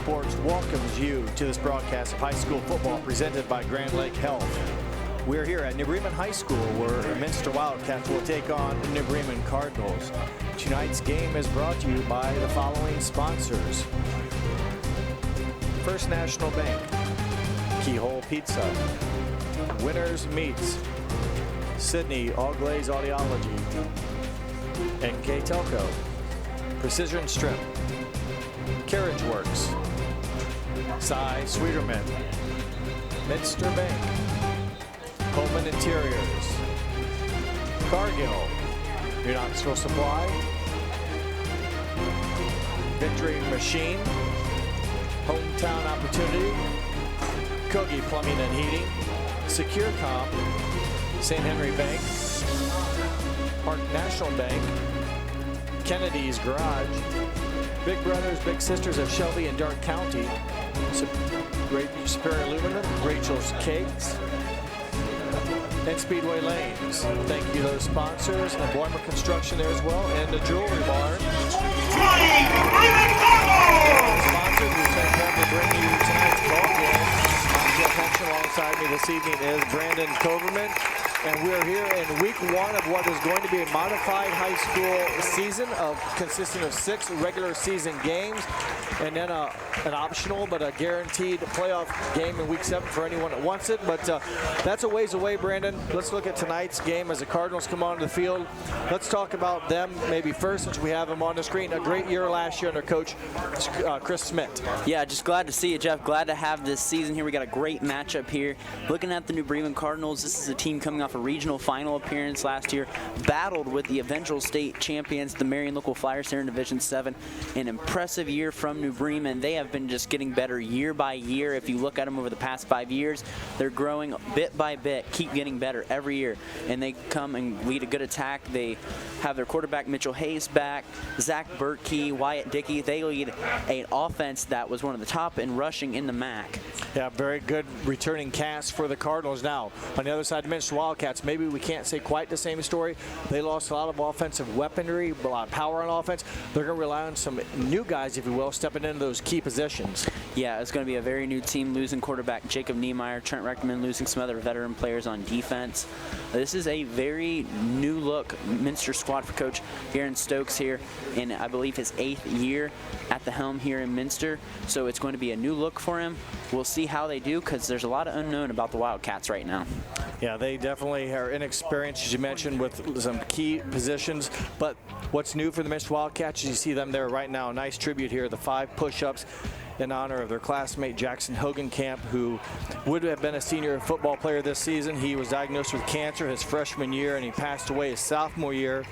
Sports welcomes you to this broadcast of high school football presented by Grand Lake Health. We're here at New Bremen High School where Minster Wildcats will take on New Bremen Cardinals. Tonight's game is brought to you by the following sponsors: First National Bank, Keyhole Pizza, Winners Meats, Sydney All Glaze Audiology, NKTelco, Precision Strip, Carriage Works, Cy Sweeterman, Minster Bank, Coleman Interiors, Cargill, Your Knoxville Supply, Victory Machine, Hometown Opportunity, Kogi Plumbing and Heating, SecureCom, St. Henry Bank, Park National Bank, Kennedy's Garage, Big Brothers Big Sisters of Shelby and Dark County, Great Superior Aluminum, Rachel's Cakes, and Speedway Lanes. Thank you to those sponsors, and Boimer Construction there as well, and the Jewelry Barn. Sponsors who take time to bring you tonight's ball game. I'm Jeff Henson. Alongside me this evening is Brandon Coverman. And we're here in week one of what is going to be a modified high school season consisting of 6 regular season games and then an optional but a guaranteed playoff game in week 7 for anyone that wants it. But that's a ways away, Brandon. Let's look at tonight's game as the Cardinals come onto the field. Let's talk about them maybe first, since we have them on the screen. A great year last year under Coach Chris Smith. Yeah, just glad to see you, Jeff. Glad to have this season here. We got a great matchup here. Looking at the New Bremen Cardinals, this is a team coming off a regional final appearance last year, battled with the eventual state champions, the Marion Local Flyers here in Division 7. An impressive year from New Bremen. They have been just getting better year by year. If you look at them over the past 5 years, they're growing bit by bit, keep getting better every year. And they come and lead a good attack. They have their quarterback Mitchell Hayes back, Zach Bertkey, Wyatt Dickey. They lead an offense that was one of the top in rushing in the MAC. Yeah, very good returning cast for the Cardinals. Now, on the other side, the Minster Wildcats, maybe we can't say quite the same story. They lost a lot of offensive weaponry, a lot of power on offense. They're going to rely on some new guys, if you will, stepping into those key positions. Yeah, it's going to be a very new team, losing quarterback Jacob Niemeyer, Trent Reckman, losing some other veteran players on defense. This is a very new look Minster squad for Coach Aaron Stokes here in, I believe, his 8th year at the helm here in Minster. So it's going to be a new look for him. We'll see how they do, because there's a lot of unknown about the Wildcats right now. Yeah, they definitely are inexperienced, as you mentioned, with some key positions. But what's new for the Minster Wildcats is you see them there right now. A nice tribute here, the 5 push-ups in honor of their classmate Jackson Hogenkamp, who would have been a senior football player this season. He was diagnosed with cancer his freshman year, and he passed away his sophomore year.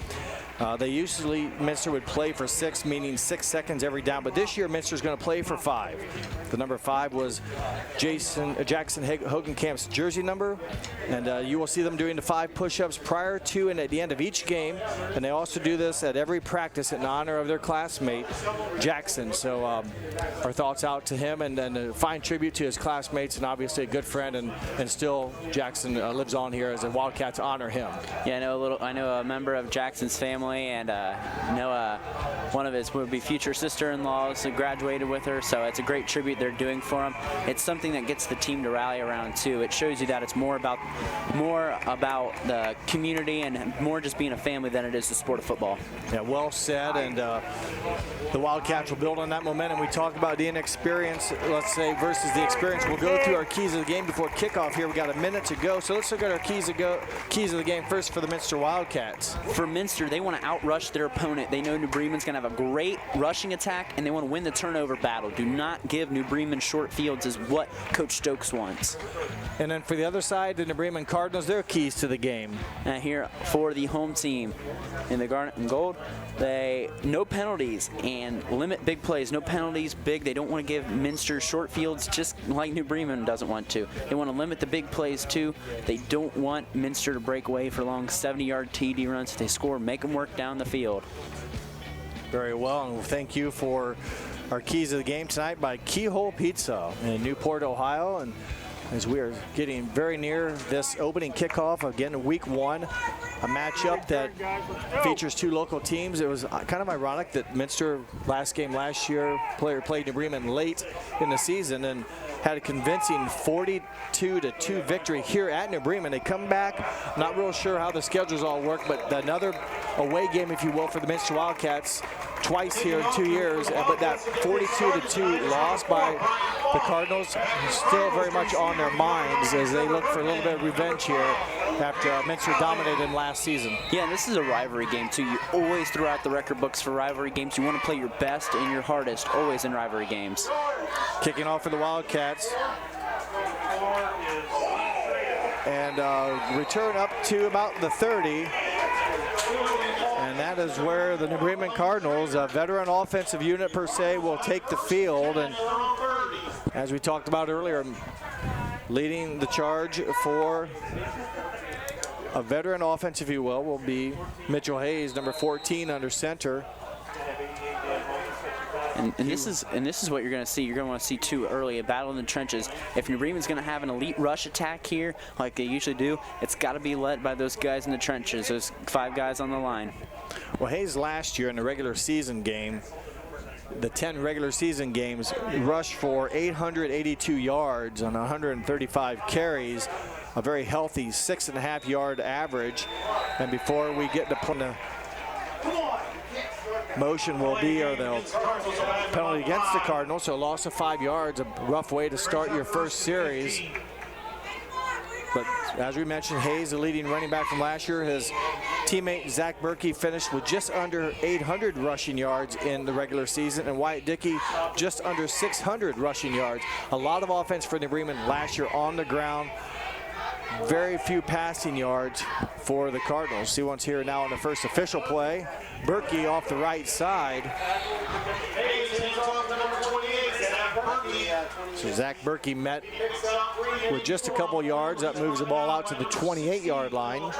Minster would play for 6, meaning 6 seconds every down. But this year, Minster's going to play for 5. The number 5 was Jackson Hogenkamp's jersey number. And you will see them doing the 5 push-ups prior to and at the end of each game. And they also do this at every practice in honor of their classmate, Jackson. So our thoughts out to him, and then a fine tribute to his classmates, and obviously a good friend. And still, Jackson lives on here as the Wildcats honor him. Yeah, I know a member of Jackson's family, and know one of his would-be future sister-in-laws who graduated with her, so it's a great tribute they're doing for him. It's something that gets the team to rally around too. It shows you that it's more about the community and more just being a family than it is the sport of football. Yeah, well said. And the Wildcats will build on that momentum. We talked about the inexperience, let's say, versus the experience. We'll go through our keys of the game before kickoff here. We got a minute to go, so let's look at our keys of the game first for the Minster Wildcats. For Minster, they want to outrush their opponent. They know New Bremen's going to have a great rushing attack, and they want to win the turnover battle. Do not give New Bremen short fields is what Coach Stokes wants. And then for the other side, the New Bremen Cardinals, their keys to the game. Here for the home team in the garnet and gold, no penalties and limit big plays. No penalties, big. They don't want to give Minster short fields, just like New Bremen doesn't want to. They want to limit the big plays too. They don't want Minster to break away for long 70-yard TD runs. If they score, make them work down the field. Very well, and thank you for our keys of the game tonight by Keyhole Pizza in Newport, Ohio. And as we are getting very near this opening kickoff. Again, week 1, a matchup that features 2 local teams. It was kind of ironic that Minster, last game last year, played New Bremen late in the season and had a convincing 42-2 victory here at New Bremen. They come back, not real sure how the schedules all work, but another away game, if you will, for the Minster Wildcats twice here in 2 years. But that 42-2 loss by the Cardinals is still very much on their minds as they look for a little bit of revenge here after Minster dominated them last season. Yeah, and this is a rivalry game too. You always throw out the record books for rivalry games. You want to play your best and your hardest always in rivalry games. Kicking off for the Wildcats. And return up to about the 30. And that is where the New Bremen Cardinals, a veteran offensive unit per se, will take the field. And as we talked about earlier, leading the charge for a veteran offense, if you will be Mitchell Hayes, number 14 under center. And this is what you're going to see. You're going to want to see too early, a battle in the trenches. If New Bremen's going to have an elite rush attack here, like they usually do, it's got to be led by those guys in the trenches, those 5 guys on the line. Well, Hayes last year in the regular season game, the 10 regular season games, rushed for 882 yards on 135 carries, a very healthy 6.5-yard average. And before we get to the motion will be, or the penalty against the Cardinals, so loss of 5 yards, a rough way to start your first series. But as we mentioned, Hayes, the leading running back from last year, his teammate Zach Berkey finished with just under 800 rushing yards in the regular season, and Wyatt Dickey just under 600 rushing yards. A lot of offense for New Bremen last year on the ground. Very few passing yards for the Cardinals. See once here now on the first official play. Berkey off the right side. So Zach Berkey met with just a couple yards. That moves the ball out to the 28-yard line.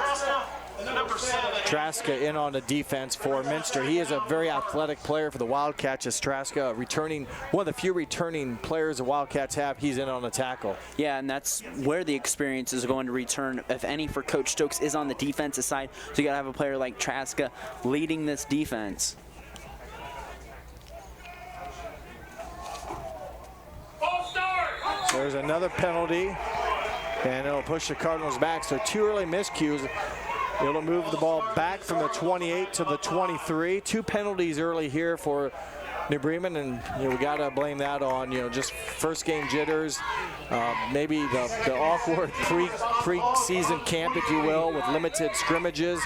Traska in on the defense for Minster. He is a very athletic player for the Wildcats. As Traska returning, one of the few returning players the Wildcats have, he's in on the tackle. Yeah, and that's where the experience is going to return, if any, for Coach Stokes is on the defensive side. So you got to have a player like Traska leading this defense. So there's another penalty, and it'll push the Cardinals back. So 2 early miscues. It'll move the ball back from the 28 to the 23. 2 penalties early here for New Bremen, and we got to blame that on just first game jitters, maybe the awkward pre-season camp, if you will, with limited scrimmages.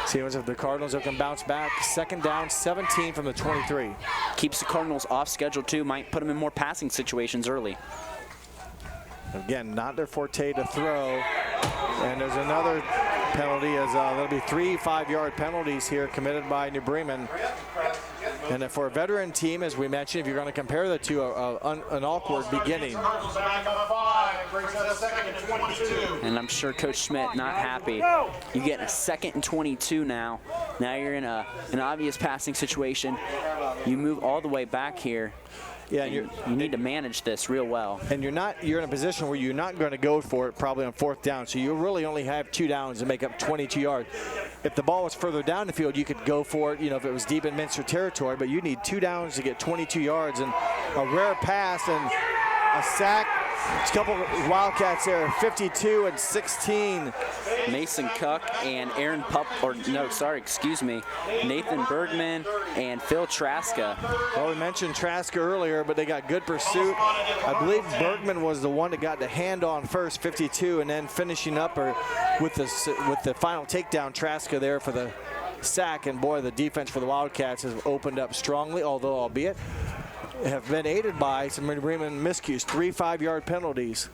See if the Cardinals can bounce back. 2nd down, 17 from the 23. Keeps the Cardinals off schedule too. Might put them in more passing situations early. Again, not their forte to throw. And there's another penalty, as there'll be 3 5-yard penalties here committed by New Bremen. And for a veteran team, as we mentioned, if you're going to compare the two, an awkward beginning. And I'm sure Coach Schmidt not happy. You get a 2nd and 22 now. Now you're in an obvious passing situation. You move all the way back here. Yeah, you need to manage this real well. And you're in a position where you're not going to go for it probably on 4th down. So you really only have 2 downs to make up 22 yards. If the ball was further down the field, you could go for it, if it was deep in Minster territory, but you need 2 downs to get 22 yards, and a rare pass and a sack. A couple of Wildcats there, 52 and 16. Mason Cuck and Nathan Bergman and Phil Traska. Well, we mentioned Traska earlier, but they got good pursuit. I believe Bergman was the one that got the hand on first, 52, and then finishing up with the final takedown, Traska there for the sack. And boy, the defense for the Wildcats has opened up strongly, although albeit have been aided by some New Bremen miscues, 3 5-yard penalties.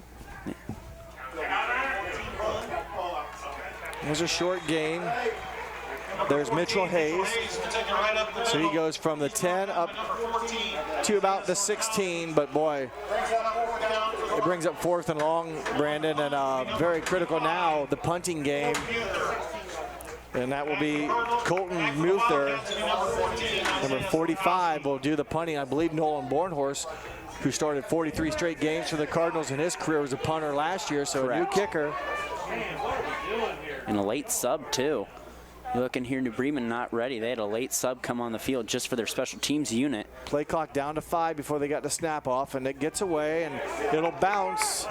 There's a short gain. There's Mitchell Hayes. So he goes from the 10 up to about the 16, but boy, it brings up 4th and long, Brandon, and very critical now, the punting game. And that will be Colton Muther, number 45, will do the punting. I believe Nolan Bornhorst who started 43 straight games for the Cardinals in his career, was a punter last year, so Correct. a new kicker. And a late sub, too. You look in here, New Bremen not ready. They had a late sub come on the field just for their special teams unit. Play clock down to 5 before they got the snap off, and it gets away, and it'll bounce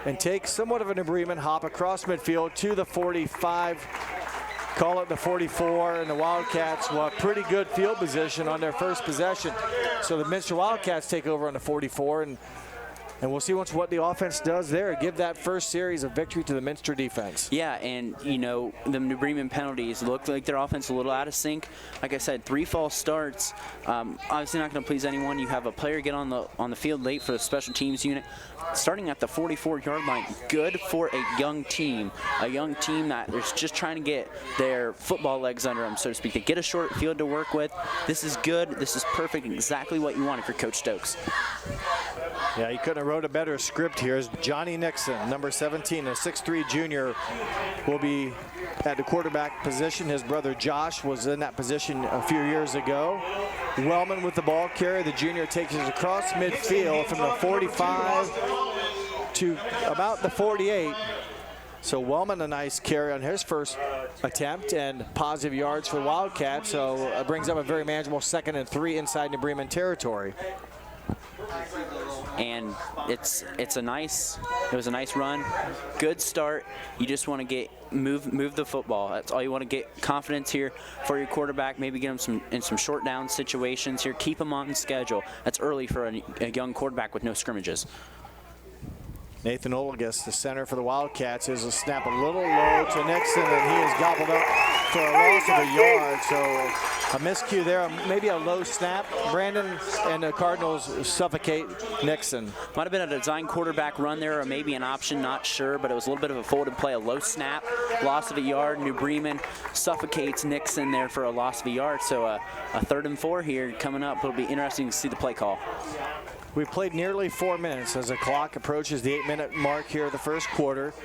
and take somewhat of a New Bremen hop across midfield to the 45. Call it the 44, and the Wildcats will have pretty good field position on their first possession. So the Minster Wildcats take over on the 44, and we'll see what the offense does there. Give that first series of victory to the Minster defense. Yeah, and, you know, the New Bremen penalties looked like their offense a little out of sync. Like I said, 3 false starts. Obviously not going to please anyone. You have a player get on the field late for the special teams unit. Starting at the 44-yard line, good for a young team that is just trying to get their football legs under them, so to speak. They get a short field to work with. This is good. This is perfect. Exactly what you want if you're Coach Stokes. Yeah, he couldn't have wrote a better script here. As Johnny Nixon, number 17, a 6'3 junior, will be at the quarterback position. His brother Josh was in that position a few years ago. Wellman with the ball carry. The junior takes it across midfield from the 45 to about the 48. So Wellman, a nice carry on his first attempt, and positive yards for Wildcats. So it brings up a very manageable 2nd and 3 inside New Bremen territory. And it was a nice run, good start. You just want to move the football. That's all you want to get confidence here for your quarterback. Maybe get him in some short down situations here. Keep him on schedule. That's early for a young quarterback with no scrimmages. Nathan Olagus, the center for the Wildcats, is a snap a little low to Nixon, and he is gobbled up for a loss of a yard. So a miscue there, maybe a low snap. Brandon, and the Cardinals suffocate Nixon. Might have been a design quarterback run there, or maybe an option, not sure, but it was a little bit of a folded play, a low snap, loss of a yard. New Bremen suffocates Nixon there for a loss of a yard. So a 3rd and 4 here coming up. It'll be interesting to see the play call. We've played nearly 4 minutes as the clock approaches the 8-minute mark here of the first quarter.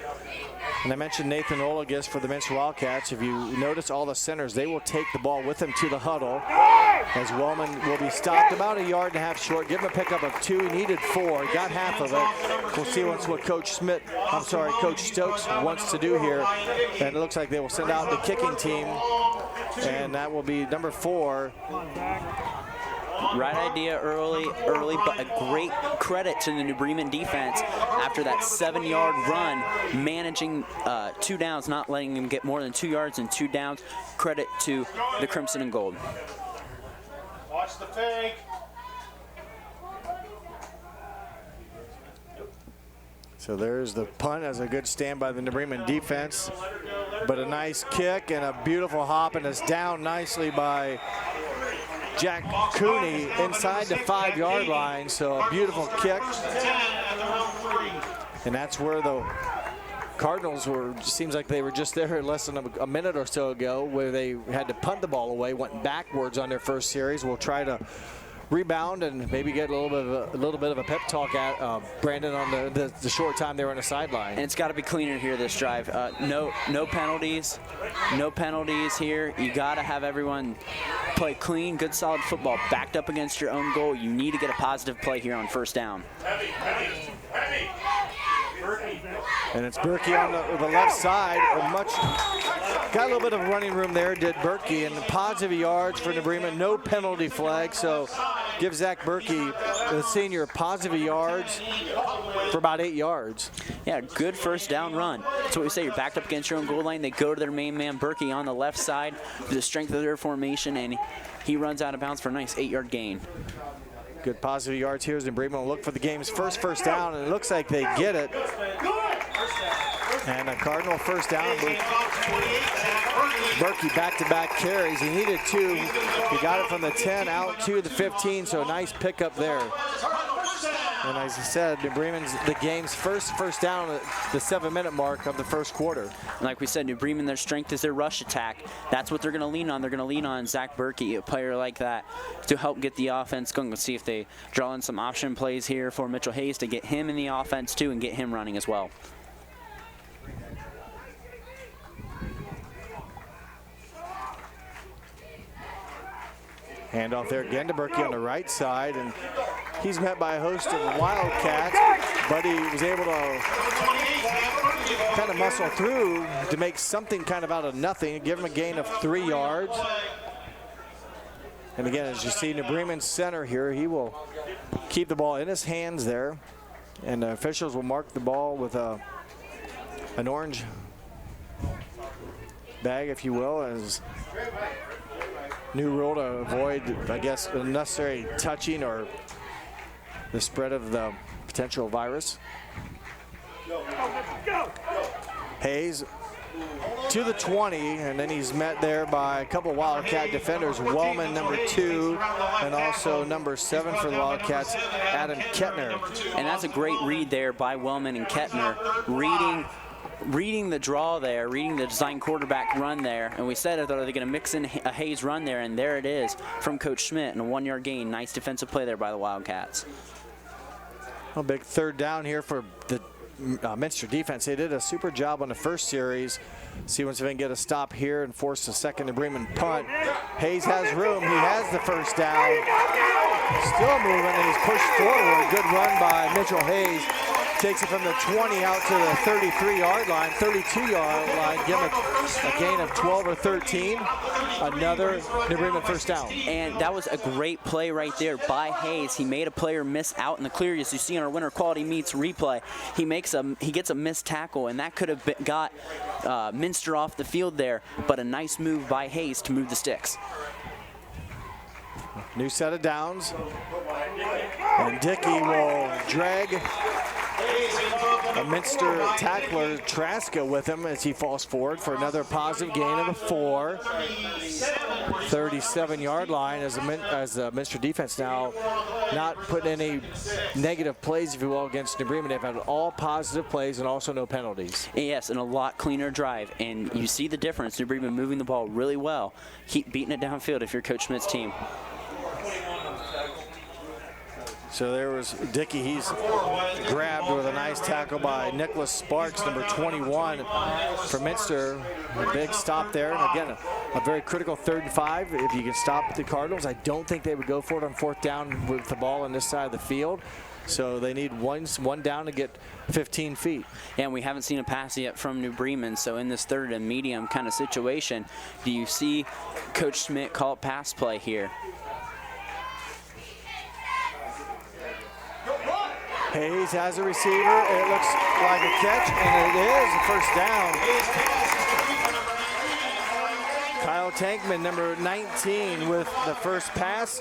And I mentioned Nathan Olagus for the Minster Wildcats. If you notice all the centers, they will take the ball with them to the huddle, as Wellman will be stopped about 1.5 yards short. Give him a pickup of 2. He needed 4. Got half of it. We'll see what Coach Stokes wants to do here. And it looks like they will send out the kicking team, and that will be number 4. Right idea early, but a great credit to the New Bremen defense after that 7-yard run, managing 2 downs, not letting them get more than 2 yards and 2 downs. Credit to the Crimson and Gold. Watch the fake. So there's the punt as a good stand by the New Bremen defense, but a nice kick and a beautiful hop, and it's down nicely by Jack Cooney inside the 5-yard line. So a beautiful kick, and that's where the Cardinals were. Seems like they were just there less than a minute or so ago, where they had to punt the ball away, went backwards on their first series. We'll try to rebound and maybe get a little bit of a pep talk at Brandon on the short time they were on the sideline. And it's got to be cleaner here this drive. No penalties here. You got to have everyone play clean, good, solid football, backed up against your own goal. You need to get a positive play here on first down. And it's Berkey on the left side. Got a little bit of running room there, did Berkey, and positive yards for New Bremen. No penalty flag, so give Zach Berkey, the senior, positive yards for about 8 yards. Yeah, good first down run. That's what we say. You're backed up against your own goal line. They go to their main man, Berkey, on the left side for the strength of their formation, and he runs out of bounds for a nice 8-yard gain. Good positive yards here as New Bremen will look for the game's first down, and it looks like they get it. And a Cardinal first down. Berkey back-to-back carries. He needed 2. He got it from the 10 out to the 15, so a nice pickup there. And as I said, New Bremen's the game's first down at the 7-minute mark of the first quarter. And like we said, New Bremen, their strength is their rush attack. That's what they're going to lean on. They're going to lean on Zach Berkey, a player like that, to help get the offense going. Let's see if they draw in some option plays here for Mitchell Hayes to get him in the offense too and get him running as well. Handoff there again to Berkey on the right side, and he's met by a host of Wildcats, but he was able to kind of muscle through to make something kind of out of nothing, give him a gain of 3 yards. And again, as you see, New Bremen's center here, he will keep the ball in his hands there, and the officials will mark the ball with an orange bag, if you will, as new rule to avoid, I guess, unnecessary touching or the spread of the potential virus. Hayes to the 20, and then he's met there by a couple Wildcat defenders, Wellman, number 2, and also number 7 for the Wildcats, Adam Kettner. And that's a great read there by Wellman and Kettner, reading the draw there, reading the design quarterback run there. And we said, are they going to mix in a Hayes run there? And there it is from Coach Schmidt, and a 1-yard gain. Nice defensive play there by the Wildcats. A big third down here for the Minster defense. They did a super job on the first series. See once they can get a stop here and force a second to Bremen punt. Hayes has room. He has the first down. Still moving, and he's pushed forward. Good run by Mitchell Hayes. Takes it from the 20 out to the 33-yard line, 32-yard line. Give him a gain of 12 or 13. Another New Bremen first down. And that was a great play right there by Hayes. He made a player miss out in the clear. As you see on our Winter Quality Meets replay, he gets a missed tackle, and that could have got Minster off the field there. But a nice move by Hayes to move the sticks. New set of downs. And Dickey will drag a Minster tackler, Traska, with him as he falls forward for another positive gain of a 4. 37-yard line as the Minster defense now not putting any negative plays, if you will, against New Bremen. They've had all positive plays and also no penalties. Yes, and a lot cleaner drive. And you see the difference. New Bremen moving the ball really well. Keep beating it downfield if you're Coach Schmidt's team. So there was Dickey. He's grabbed with a nice tackle by Nicholas Sparks, number 21 for Minster. A big stop there. And again, a very critical 3rd and 5. If you can stop the Cardinals, I don't think they would go for it on 4th down with the ball on this side of the field. So they need one down to get 15 feet. And we haven't seen a pass yet from New Bremen. So in this 3rd and medium kind of situation, do you see Coach Schmidt call it pass play here? Hayes has a receiver. It looks like a catch, and it is a first down. Kyle Tankman, number 19, with the first pass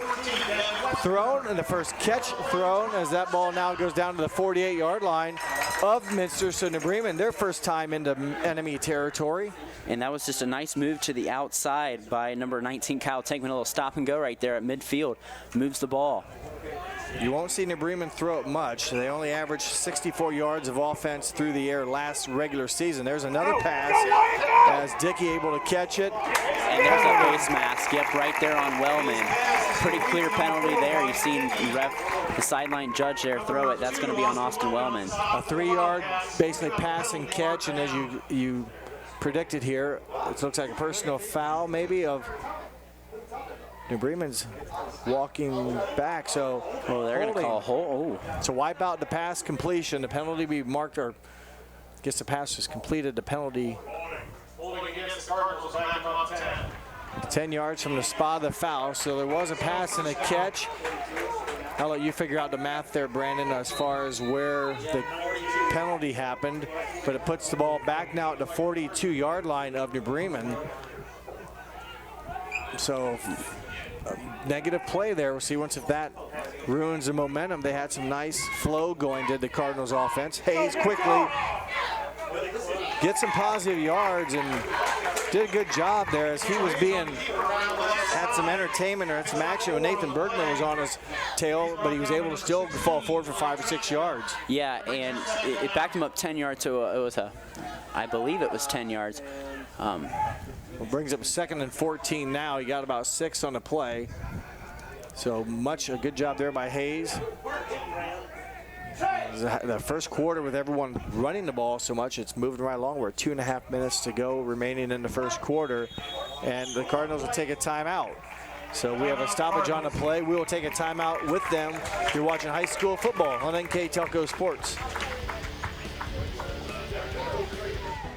thrown and the first catch thrown, as that ball now goes down to the 48-yard line of Minster. So New Bremen, their first time into enemy territory. And that was just a nice move to the outside by number 19, Kyle Tankman. A little stop and go right there at midfield. Moves the ball. You won't see New Bremen throw it much. They only averaged 64 yards of offense through the air last regular season. There's another pass as Dickey able to catch it. And there's a face mask, yep, right there on Wellman. Pretty clear penalty there. You've seen the sideline judge there throw it. That's going to be on Austin Wellman. A 3-yard basically pass and catch, and as you predicted here, it looks like a personal foul maybe of New Bremen's walking back, so they're going to call a hold. So wipe out the pass completion. The penalty be marked, or I guess the pass is completed. The penalty. Holding against the Cardinals, back on 10. 10 yards from the spot of the foul. So there was a pass and a catch. I'll let you figure out the math there, Brandon, as far as where the penalty happened. But it puts the ball back now at the 42-yard line of New Bremen. So negative play there. We'll see once if that ruins the momentum. They had some nice flow going, did the Cardinals offense. Hayes quickly gets some positive yards and did a good job there as he was had some entertainment or had some action when Nathan Bergman was on his tail, but he was able to still fall forward for 5 or 6 yards. Yeah, and it backed him up 10 yards, so I believe it was 10 yards. Well, brings up 2nd and 14 now. He got about 6 on the play. So a good job there by Hayes. The first quarter with everyone running the ball so much, it's moving right along. We're at 2.5 minutes to go remaining in the first quarter, and the Cardinals will take a timeout. So we have a stoppage on the play. We will take a timeout with them. You're watching high school football on NKTelco Sports.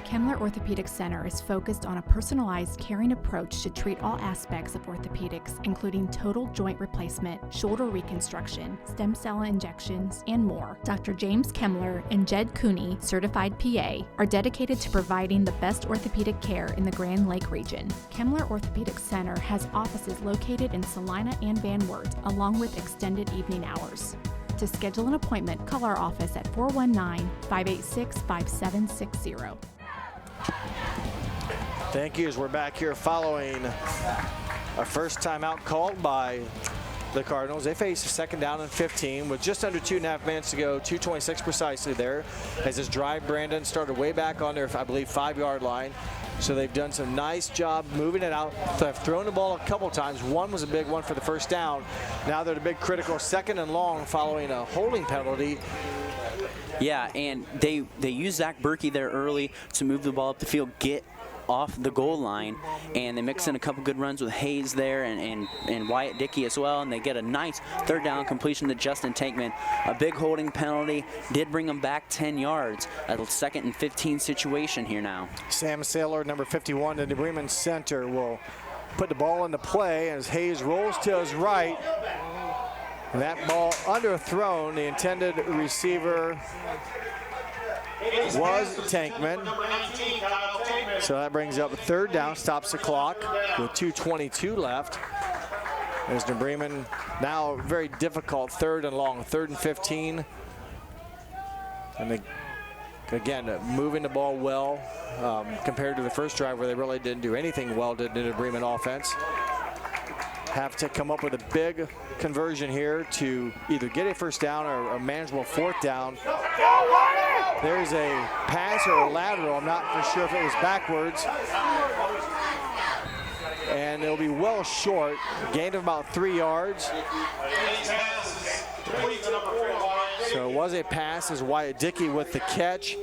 Kemmler Orthopedic Center is focused on a personalized, caring approach to treat all aspects of orthopedics, including total joint replacement, shoulder reconstruction, stem cell injections, and more. Dr. James Kemmler and Jed Cooney, certified PA, are dedicated to providing the best orthopedic care in the Grand Lake region. Kemmler Orthopedic Center has offices located in Salina and Van Wert, along with extended evening hours. To schedule an appointment, call our office at 419-586-5760. Thank you, as we're back here following a first timeout called by the Cardinals. They face a second down and 15 with just under 2.5 minutes to go, 2:26 precisely there. As this drive, Brandon, started way back on their, I believe, 5-yard line. So they've done some nice job moving it out. They've thrown the ball a couple times. One was a big one for the first down. Now they're the big critical second and long following a holding penalty. Yeah, and they use Zach Berkey there early to move the ball up the field, get off the goal line, and they mix in a couple good runs with Hayes there and Wyatt Dickey as well, and they get a nice third down completion to Justin Tankman. A big holding penalty did bring them back 10 yards. A second and 15 situation here now. Sam Saylor, number 51, the Bremen center, will put the ball into play as Hayes rolls to his right. And that ball underthrown. The intended receiver was Tankman. So that brings up a third down, stops the clock with 2:22 left. There's New Bremen now very difficult third and long, 3rd and 15. And they, again, moving the ball well compared to the first drive where they really didn't do anything well, did the Bremen offense. Have to come up with a big conversion here to either get a first down or a manageable 4th down. There's a pass or a lateral. I'm not for sure if it was backwards. And it'll be well short. Gain of about 3 yards. So it was a pass as Wyatt Dickey with the catch.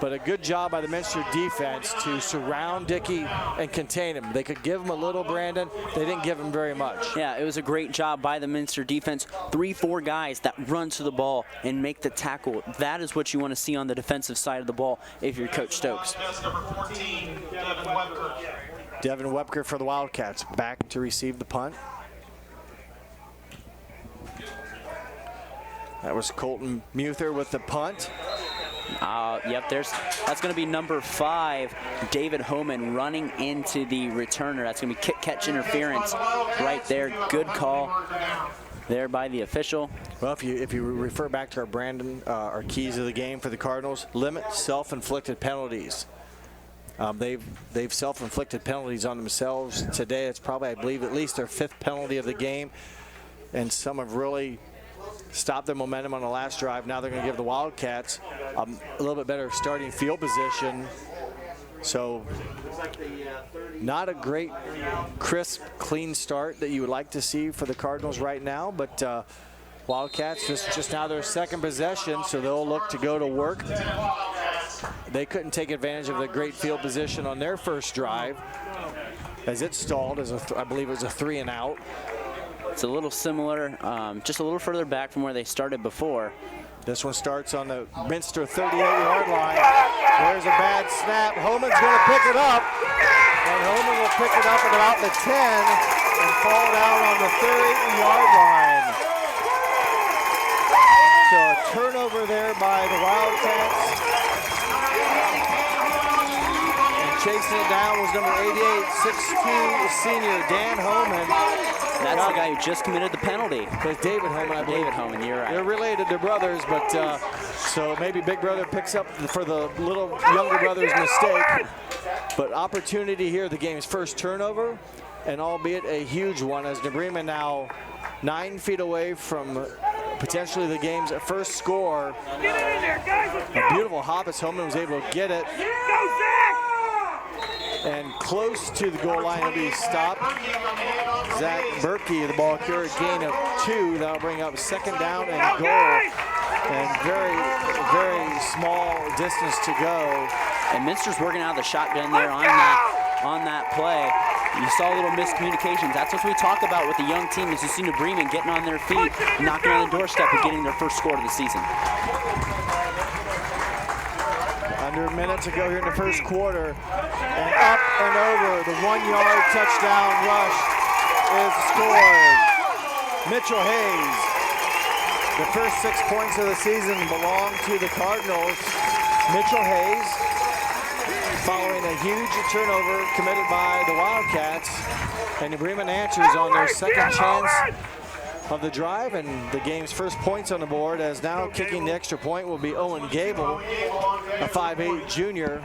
But a good job by the Minster defense to surround Dickey and contain him. They could give him a little, Brandon. They didn't give him very much. Yeah, it was a great job by the Minster defense. 3-4 guys that run to the ball and make the tackle. That is what you want to see on the defensive side of the ball if you're Coach Stokes. Devin Webker for the Wildcats, back to receive the punt. That was Colton Muther with the punt. Yep, that's going to be number 5, David Homan, running into the returner. That's going to be kick-catch interference right there. Good call there by the official. Well, if you refer back to our keys of the game for the Cardinals, limit self-inflicted penalties. They've self-inflicted penalties on themselves today. It's probably, I believe, at least their 5th penalty of the game, and some have really stopped their momentum on the last drive. Now they're going to give the Wildcats a little bit better starting field position. So not a great, crisp, clean start that you would like to see for the Cardinals right now, but Wildcats, this is just now their 2nd possession, so they'll look to go to work. They couldn't take advantage of the great field position on their first drive as it stalled as I believe it was a 3-and-out. It's a little similar, just a little further back from where they started before. This one starts on the Minster 38-yard line. There's a bad snap. Homan's going to pick it up. And Homan will pick it up at about the 10 and fall down on the 30-yard line. So a turnover there by the Wildcats. And chasing it down was number 88, 6'2", senior Dan Homan. That's the guy who just committed the penalty. It's David Homan, I believe. David Homan, you're right. They're related, they're brothers, but so maybe Big Brother picks up for the little younger brother's mistake. But opportunity here, the game's first turnover, and albeit a huge one, as New Bremen now 9 feet away from potentially the game's first score. A beautiful hop as Homan was able to get it. And close to the goal line will be stopped. Zach Berkey, the ball carrier, gain of 2. That'll bring up 2nd down and goal. And very, very small distance to go. And Minster's working out of the shotgun there on that play. You saw a little miscommunications. That's what we talk about with the young team, is you see New Bremen getting on their feet, knocking on the doorstep and getting their first score of the season. Under a minute to go here in the first quarter. And up and over, the 1-yard touchdown rush is scored. Mitchell Hayes. The first 6 points of the season belong to the Cardinals. Mitchell Hayes, following a huge turnover committed by the Wildcats. And New Bremen answers on their second chance of the drive, and the game's first points on the board, as now kicking the extra point will be Owen Gable, a 5'8" junior.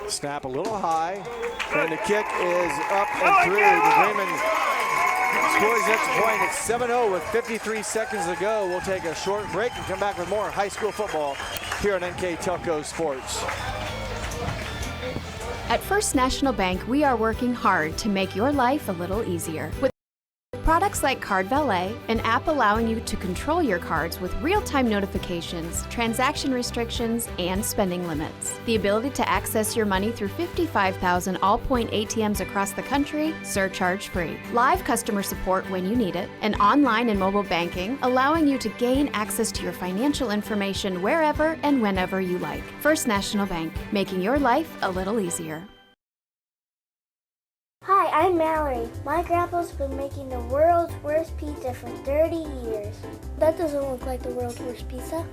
Snap a little high, and the kick is up and through. New Bremen scores the extra point. It's 7-0 with 53 seconds to go. We'll take a short break and come back with more high school football here on NKTelco Sports. At First National Bank, we are working hard to make your life a little easier. With products like Card Valet, an app allowing you to control your cards with real-time notifications, transaction restrictions, and spending limits. The ability to access your money through 55,000 all-point ATMs across the country, surcharge-free. Live customer support when you need it, and online and mobile banking, allowing you to gain access to your financial information wherever and whenever you like. First National Bank, making your life a little easier. Hi, I'm Mallory. My grandpa's been making the world's worst pizza for 30 years. That doesn't look like the world's worst pizza.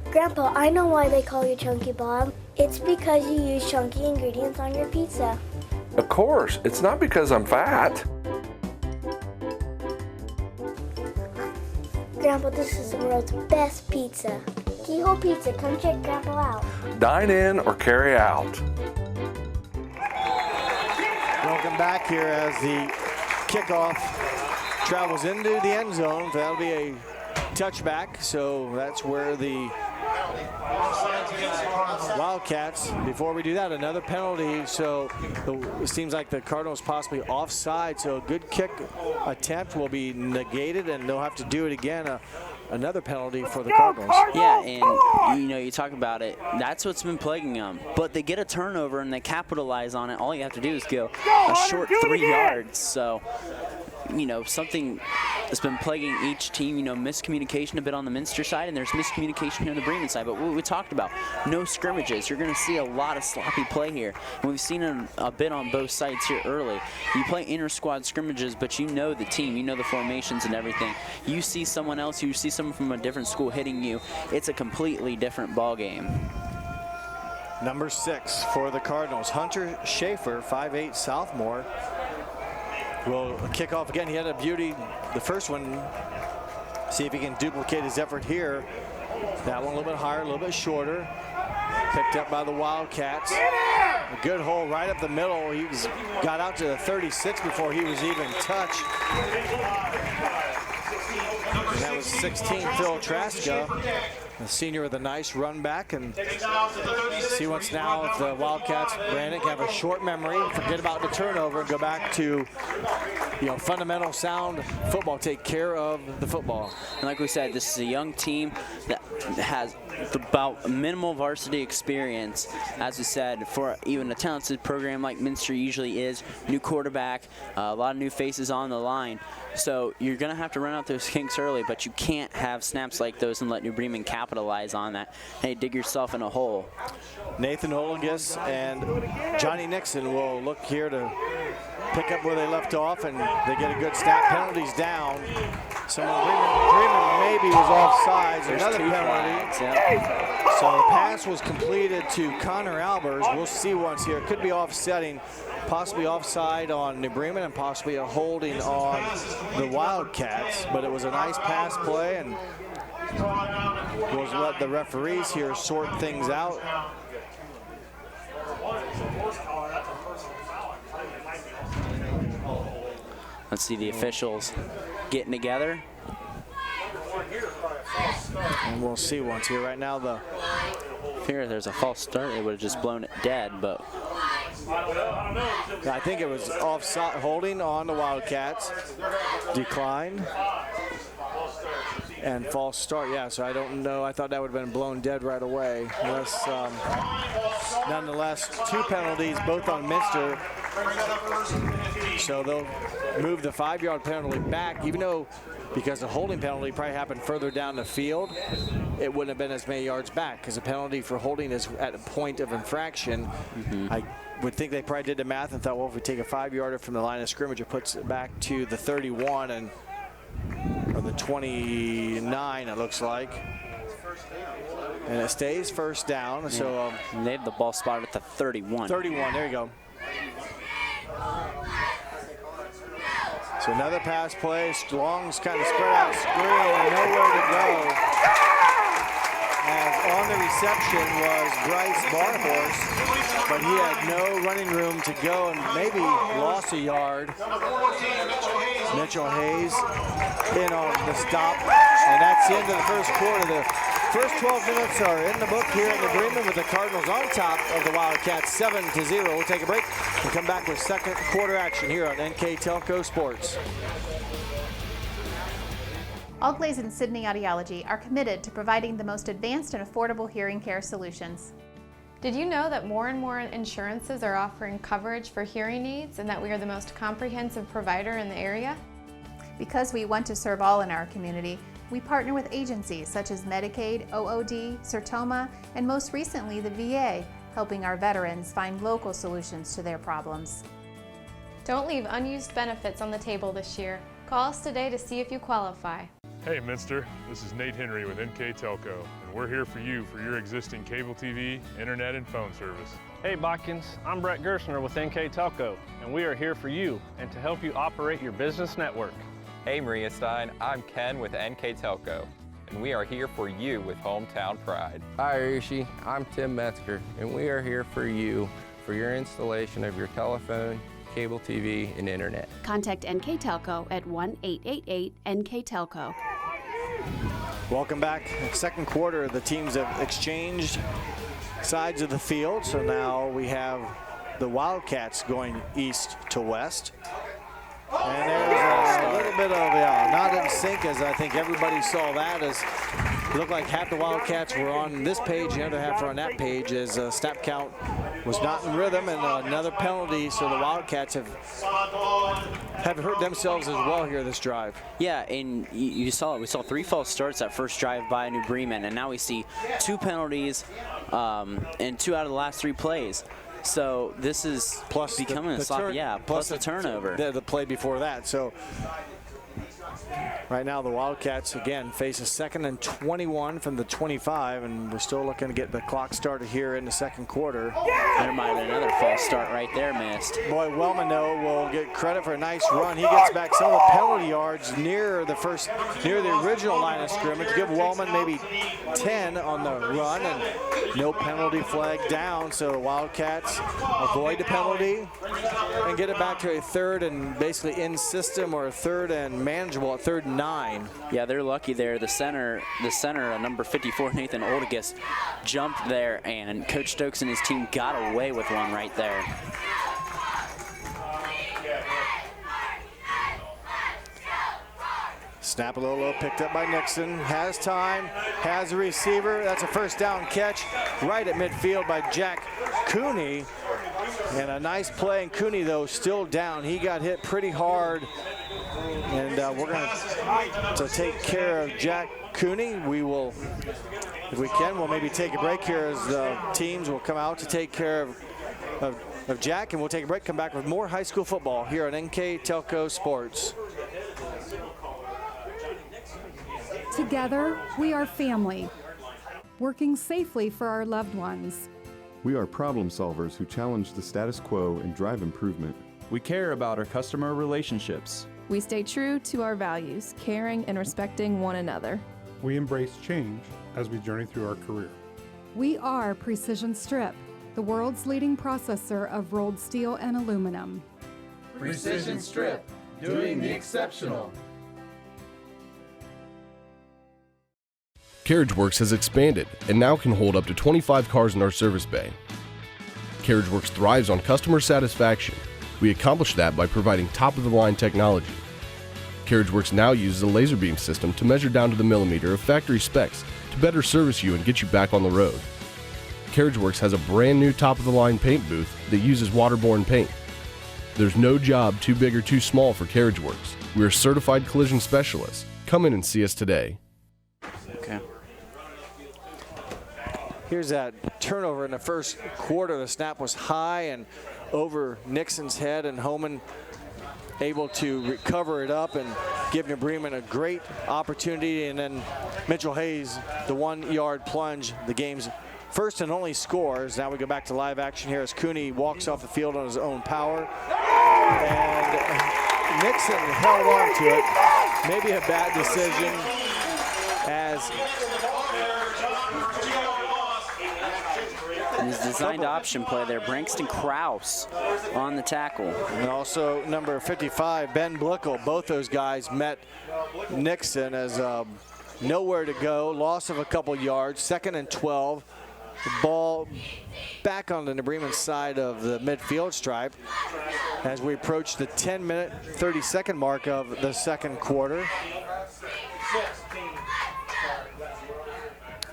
Grandpa, I know why they call you Chunky Bob. It's because you use chunky ingredients on your pizza. Of course, it's not because I'm fat. Grandpa, this is the world's best pizza. Keyhole Pizza, come check Grandpa out. Dine in or carry out. Welcome back here as the kickoff travels into the end zone. That'll be a touchback, so that's where the Wildcats, before we do that, another penalty. So it seems like the Cardinals possibly offside, so a good kick attempt will be negated, and they'll have to do it again. Another penalty for the Cardinals. Yeah, and you know, you talk about it, that's what's been plaguing them. But they get a turnover and they capitalize on it. All you have to do is go a short 3 yards. So, you know, something that's been plaguing each team, you know, miscommunication a bit on the Minster side, and there's miscommunication here on the Bremen side. But what we talked about, no scrimmages. You're going to see a lot of sloppy play here. And we've seen it a bit on both sides here early. You play inter-squad scrimmages, but you know the team, you know the formations and everything. You see someone else, you see someone from a different school hitting you, it's a completely different ball game. Number 6 for the Cardinals, Hunter Schaefer, 5'8" sophomore. Will kick off again. He had a beauty the first one. See if he can duplicate his effort here. That one a little bit higher, a little bit shorter. Picked up by the Wildcats. A good hole right up the middle. He got out to the 36 before he was even touched. And that was 16, Phil Traska, the senior with a nice run back. And see once now if the Wildcats, Brandon, can have a short memory, forget about the turnover, and go back to, you know, fundamental sound football, take care of the football. And like we said, this is a young team that has about minimal varsity experience, as we said, for even a talented program like Minster usually is. New quarterback, a lot of new faces on the line. So you're going to have to run out those kinks early, but you can't have snaps like those and let New Bremen capitalize on that. Hey, dig yourself in a hole. Nathan Olagus and Johnny Nixon will look here to pick up where they left off, and they get a good snap. Penalties down. Someone, Bremen maybe was offsides. There's another two penalty. flags, yeah. So the pass was completed to Connor Albers. We'll see once here. Could be offsetting, possibly offside on New Bremen and possibly a holding on the Wildcats. But it was a nice pass play, and we'll let the referees here sort things out. Let's see the officials getting together. And we'll see once here. Right now, Here, there's a false start. They would have just blown it dead, but I think it was offside, holding on the Wildcats. Declined. and false start. Yeah, so I don't know. I thought that would have been blown dead right away. Nonetheless, 2 penalties, both on Minster. So they'll move the 5-yard penalty back, even though because the holding penalty probably happened further down the field, it wouldn't have been as many yards back because the penalty for holding is at a point of infraction. I would think they probably did the math and thought, well, if we take a 5-yarder from the line of scrimmage, it puts it back to the 31 and or the 29, it looks like. And it stays first down. Yeah. So they have the ball spotted at the 31. 31, there you go. So another pass play. Long's kind of spread out screen, nowhere to go. As on the reception was Bryce Barnhorst, but he had no running room to go and maybe lost a yard. Mitchell Hayes in on the stop, and that's the end of the first quarter. The first 12 minutes are in the book here in the Bremen with the Cardinals on top of the Wildcats 7-0. We'll take a break and come back with second quarter action here on NKTelco Sports. Allglaze and Sydney Audiology are committed to providing the most advanced and affordable hearing care solutions. Did you know that more and more insurances are offering coverage for hearing aids and that we are the most comprehensive provider in the area? Because we want to serve all in our community, we partner with agencies such as Medicaid, OOD, Sertoma, and most recently the VA, helping our veterans find local solutions to their problems. Don't leave unused benefits on the table this year. Call us today to see if you qualify. Hey Minster, this is Nate Henry with NKTelco, and we're here for you for your existing cable TV, internet, and phone service. Hey Botkins, I'm Brett Gerstner with NKTelco, and we are here for you and to help you operate your business network. Hey Maria Stein, I'm Ken with NKTelco, and we are here for you with Hometown Pride. Hi Rishi, I'm Tim Metzger, and we are here for you for your installation of your telephone, cable TV, and internet. Contact NKTelco at 1-888-NKTelco. Welcome back. Second quarter, the teams have exchanged sides of the field, so now we have the Wildcats going east to west. And there's a little bit of not in sync, as I think everybody saw that, as it looked like half the Wildcats were on this page, the other half were on that page, as snap count was not in rhythm, and another penalty, so the Wildcats have hurt themselves as well here this drive. Yeah, and you saw it. We saw 3 false starts that first drive by New Bremen, and now we see 2 penalties and 2 out of the last 3 plays. So this is plus becoming a slot, plus the turnover. The play before that. So right now the Wildcats again face a 2nd and 21 from the 25, and we're still looking to get the clock started here in the second quarter. There might have been another false start right there missed. Boy, Wellman though will get credit for a nice run. He gets back some of the penalty yards near the original line of scrimmage. Give Wellman maybe 10 on the run, and no penalty flag down, so the Wildcats avoid the penalty and get it back to a 3rd and basically in system, or a 3rd and manageable at 3rd and 9. Yeah, they're lucky there. The center, number 54, Nathan Oldegas, jumped there, and Coach Stokes and his team got away with one right there. Snap a little picked up by Nixon. Has time, has a receiver. That's a first down catch right at midfield by Jack Cooney. And a nice play, and Cooney though still down. He got hit pretty hard. And we're going to take care of Jack Cooney. We will, if we can, we'll maybe take a break here as the teams will come out to take care of Jack, and we'll take a break, come back with more high school football here on NKTelco Sports. Together, we are family, working safely for our loved ones. We are problem solvers who challenge the status quo and drive improvement. We care about our customer relationships. We stay true to our values, caring and respecting one another. We embrace change as we journey through our career. We are Precision Strip, the world's leading processor of rolled steel and aluminum. Precision Strip, doing the exceptional. CarriageWorks has expanded and now can hold up to 25 cars in our service bay. CarriageWorks thrives on customer satisfaction. We accomplish that by providing top-of-the-line technology. CarriageWorks now uses a laser beam system to measure down to the millimeter of factory specs to better service you and get you back on the road. CarriageWorks has a brand new top-of-the-line paint booth that uses waterborne paint. There's no job too big or too small for CarriageWorks. We are certified collision specialists. Come in and see us today. Okay. Here's that turnover in the first quarter. The snap was high and over Nixon's head, and Homan able to recover it up and give New Bremen a great opportunity. And then Mitchell Hayes, the 1-yard plunge, the game's first and only scores. Now we go back to live action here as Cooney walks off the field on his own power. And Nixon held on to it. Maybe a bad decision as his designed option play there. Brankston Krause on the tackle. And also number 55, Ben Blickel. Both those guys met Nixon as nowhere to go. Loss of a couple yards. 2nd and 12. The ball back on the New Bremen side of the midfield stripe as we approach the 10-minute, 30-second mark of the second quarter.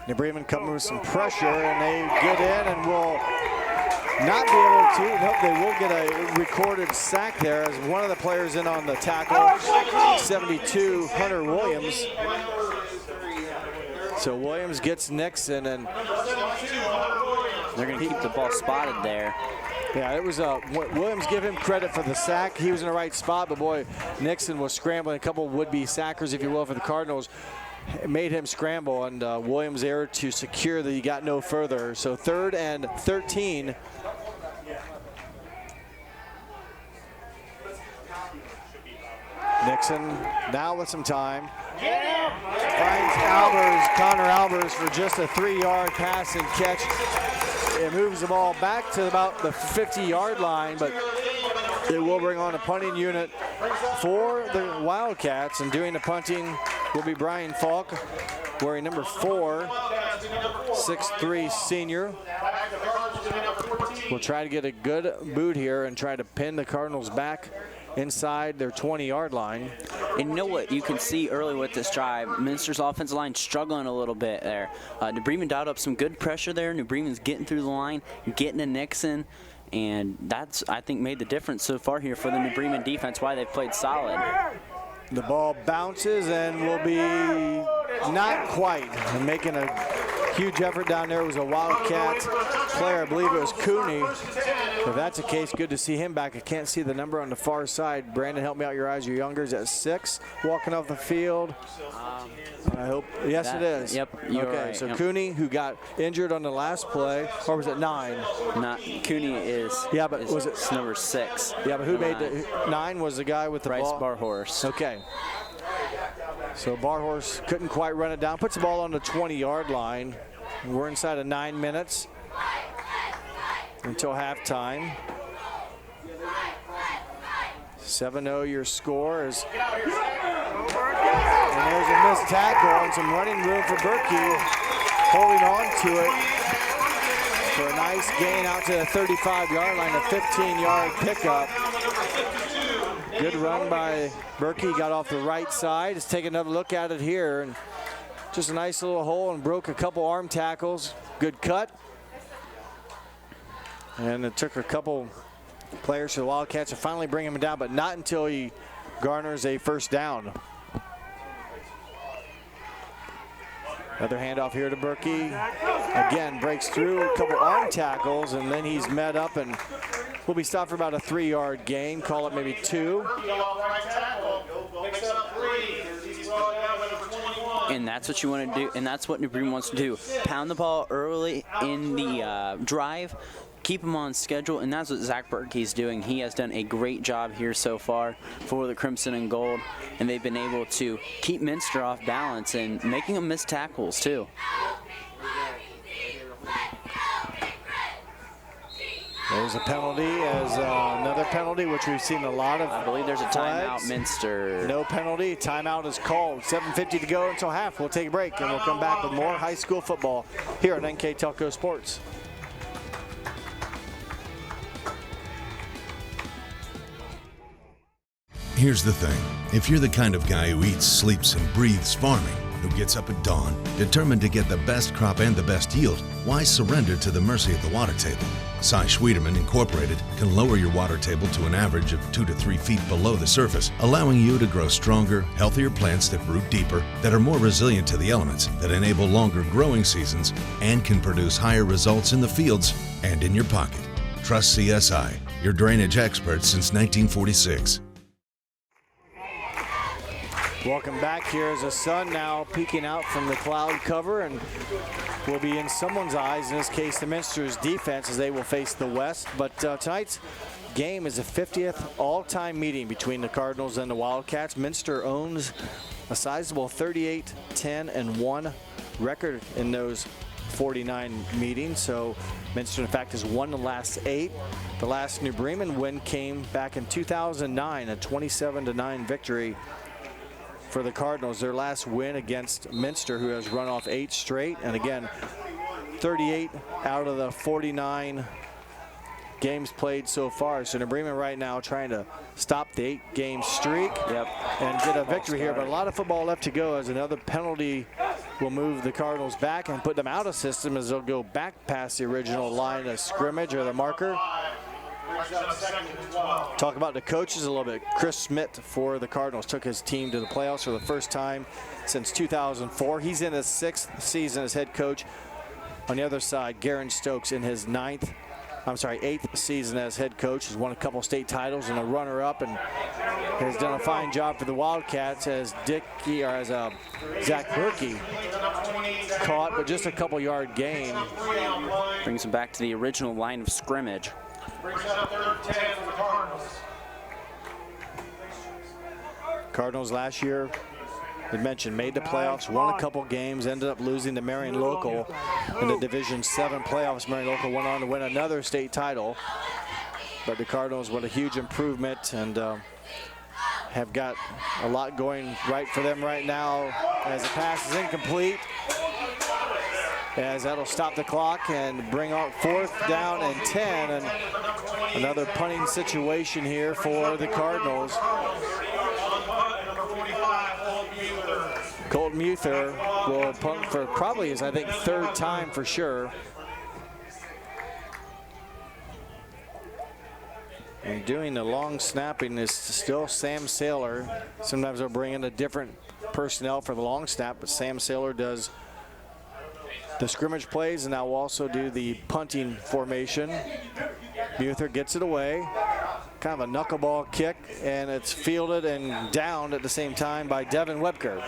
New Bremen coming with some pressure, and they get in and will not be able to. Nope, they will get a recorded sack there as one of the players in on the tackle, 72, Hunter Williams. So Williams gets Nixon, and they're going to keep the ball spotted there. Yeah, it was Williams, give him credit for the sack. He was in the right spot, but boy, Nixon was scrambling. A couple would-be sackers, if you will, for the Cardinals. It made him scramble, and Williams there to secure that he got no further. So 3rd and 13. Nixon now with some time. Finds Connor Albers for just a 3-yard pass and catch. It moves the ball back to about the 50-yard line, but they will bring on a punting unit for the Wildcats, and doing the punting will be Brian Falk, wearing number 4, 6'3" senior. We'll try to get a good boot here and try to pin the Cardinals back inside their 20-yard line. And you know what you can see early with this drive, Minster's offensive line struggling a little bit there. New Bremen dialed up some good pressure there. New Bremen's getting through the line, getting to Nixon, and that's, I think, made the difference so far here for the New Bremen defense, why they've played solid. The ball bounces and will be not quite. Making a huge effort down there was a Wildcat player. I believe it was Cooney. If that's the case, good to see him back. I can't see the number on the far side. Brandon, help me out. Your eyes, your younger is at 6, walking off the field. I hope. Yes, it is. Yep. You're okay, right, so yep. Cooney, who got injured on the last play, or was it 9? Not Cooney is. Yeah, but was it number 6? Yeah, but who made the 9? Was the guy with the Bryce ball? Barhorse. Okay. So Barhorse couldn't quite run it down. Puts the ball on the 20-yard line. We're inside of 9 minutes until halftime. 7-0 your score is. And there's a missed tackle and some running room for Berkey, holding on to it for a nice gain out to the 35-yard line, a 15-yard pickup. Good run by Berkey, got off the right side. Let's take another look at it here. And just a nice little hole, and broke a couple arm tackles. Good cut. And it took a couple players for the Wildcats to finally bring him down, but not until he garners a first down. Another handoff here to Berkey. Again, breaks through a couple arm tackles, and then he's met up and will be stopped for about a 3-yard gain. Call it maybe 2. And that's what you want to do, and that's what New Bremen wants to do. Pound the ball early in the drive, keep them on schedule, and that's what Zach Berkey's doing. He has done a great job here so far for the Crimson and Gold, and they've been able to keep Minster off balance and making them miss tackles too. There's a penalty, as another penalty, which we've seen a lot of. I believe there's a timeout, Minster. No penalty. Timeout is called. 7:50 to go until half. We'll take a break, and we'll come back with more high school football here on NKTelco Sports. Here's the thing. If you're the kind of guy who eats, sleeps, and breathes farming, who gets up at dawn, determined to get the best crop and the best yield, why surrender to the mercy of the water table? Cy Schwiedemann Incorporated can lower your water table to an average of 2 to 3 feet below the surface, allowing you to grow stronger, healthier plants that root deeper, that are more resilient to the elements, that enable longer growing seasons, and can produce higher results in the fields and in your pocket. Trust CSI, your drainage experts since 1946. Welcome back. Here is the sun now peeking out from the cloud cover and will be in someone's eyes, in this case the Minster's defense, as they will face the West. But tonight's game is the 50th all-time meeting between the Cardinals and the Wildcats. Minster owns a sizable 38-10-1 record in those 49 meetings. So Minster, in fact, has won the last 8. The last New Bremen win came back in 2009, a 27-9 victory for the Cardinals. Their last win against Minster, who has run off 8 straight. And again, 38 out of the 49 games played so far. So New Bremen right now trying to stop the 8-game streak and get a victory here. But a lot of football left to go, as another penalty will move the Cardinals back and put them out of system, as they'll go back past the original line of scrimmage or the marker. Talk about the coaches a little bit. Chris Smith for the Cardinals took his team to the playoffs for the first time since 2004. He's in his 6th season as head coach. On the other side, Garen Stokes in his 8th season as head coach. Has won a couple state titles and a runner-up, and has done a fine job for the Wildcats, as Zach Berkey caught, but just a couple-yard gain. Brings him back to the original line of scrimmage. Brings up 3rd 10 for the Cardinals. Cardinals last year, I mentioned, made the playoffs, won a couple games, ended up losing to Marion Local in the Division 7 playoffs. Marion Local went on to win another state title. But the Cardinals with a huge improvement and have got a lot going right for them right now, as the pass is incomplete, as that'll stop the clock and bring out 4th down and 10, and another punting situation here for the Cardinals. Colton Muther will punt for probably his, I think, 3rd time for sure. And doing the long snapping is still Sam Saylor. Sometimes they'll bring in a different personnel for the long snap, but Sam Saylor does the scrimmage plays, and now will also do the punting formation. Muther gets it away. Kind of a knuckleball kick, and it's fielded and downed at the same time by Devin Webker.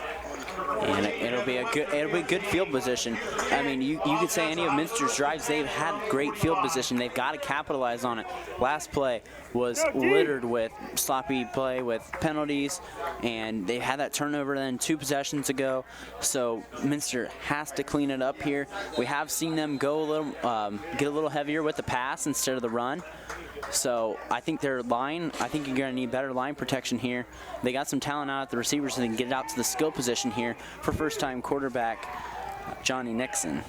And it'll be good field position. I mean, you could say any of Minster's drives, they've had great field position. They've got to capitalize on it. Last play was littered with sloppy play with penalties, and they had that turnover then 2 possessions ago. So Minster has to clean it up here. We have seen them go a little, get a little heavier with the pass instead of the run. So I think their line, I think you're going to need better line protection here. They got some talent out at the receivers, so they can get it out to the skill position here for first-time quarterback Johnny Nixon.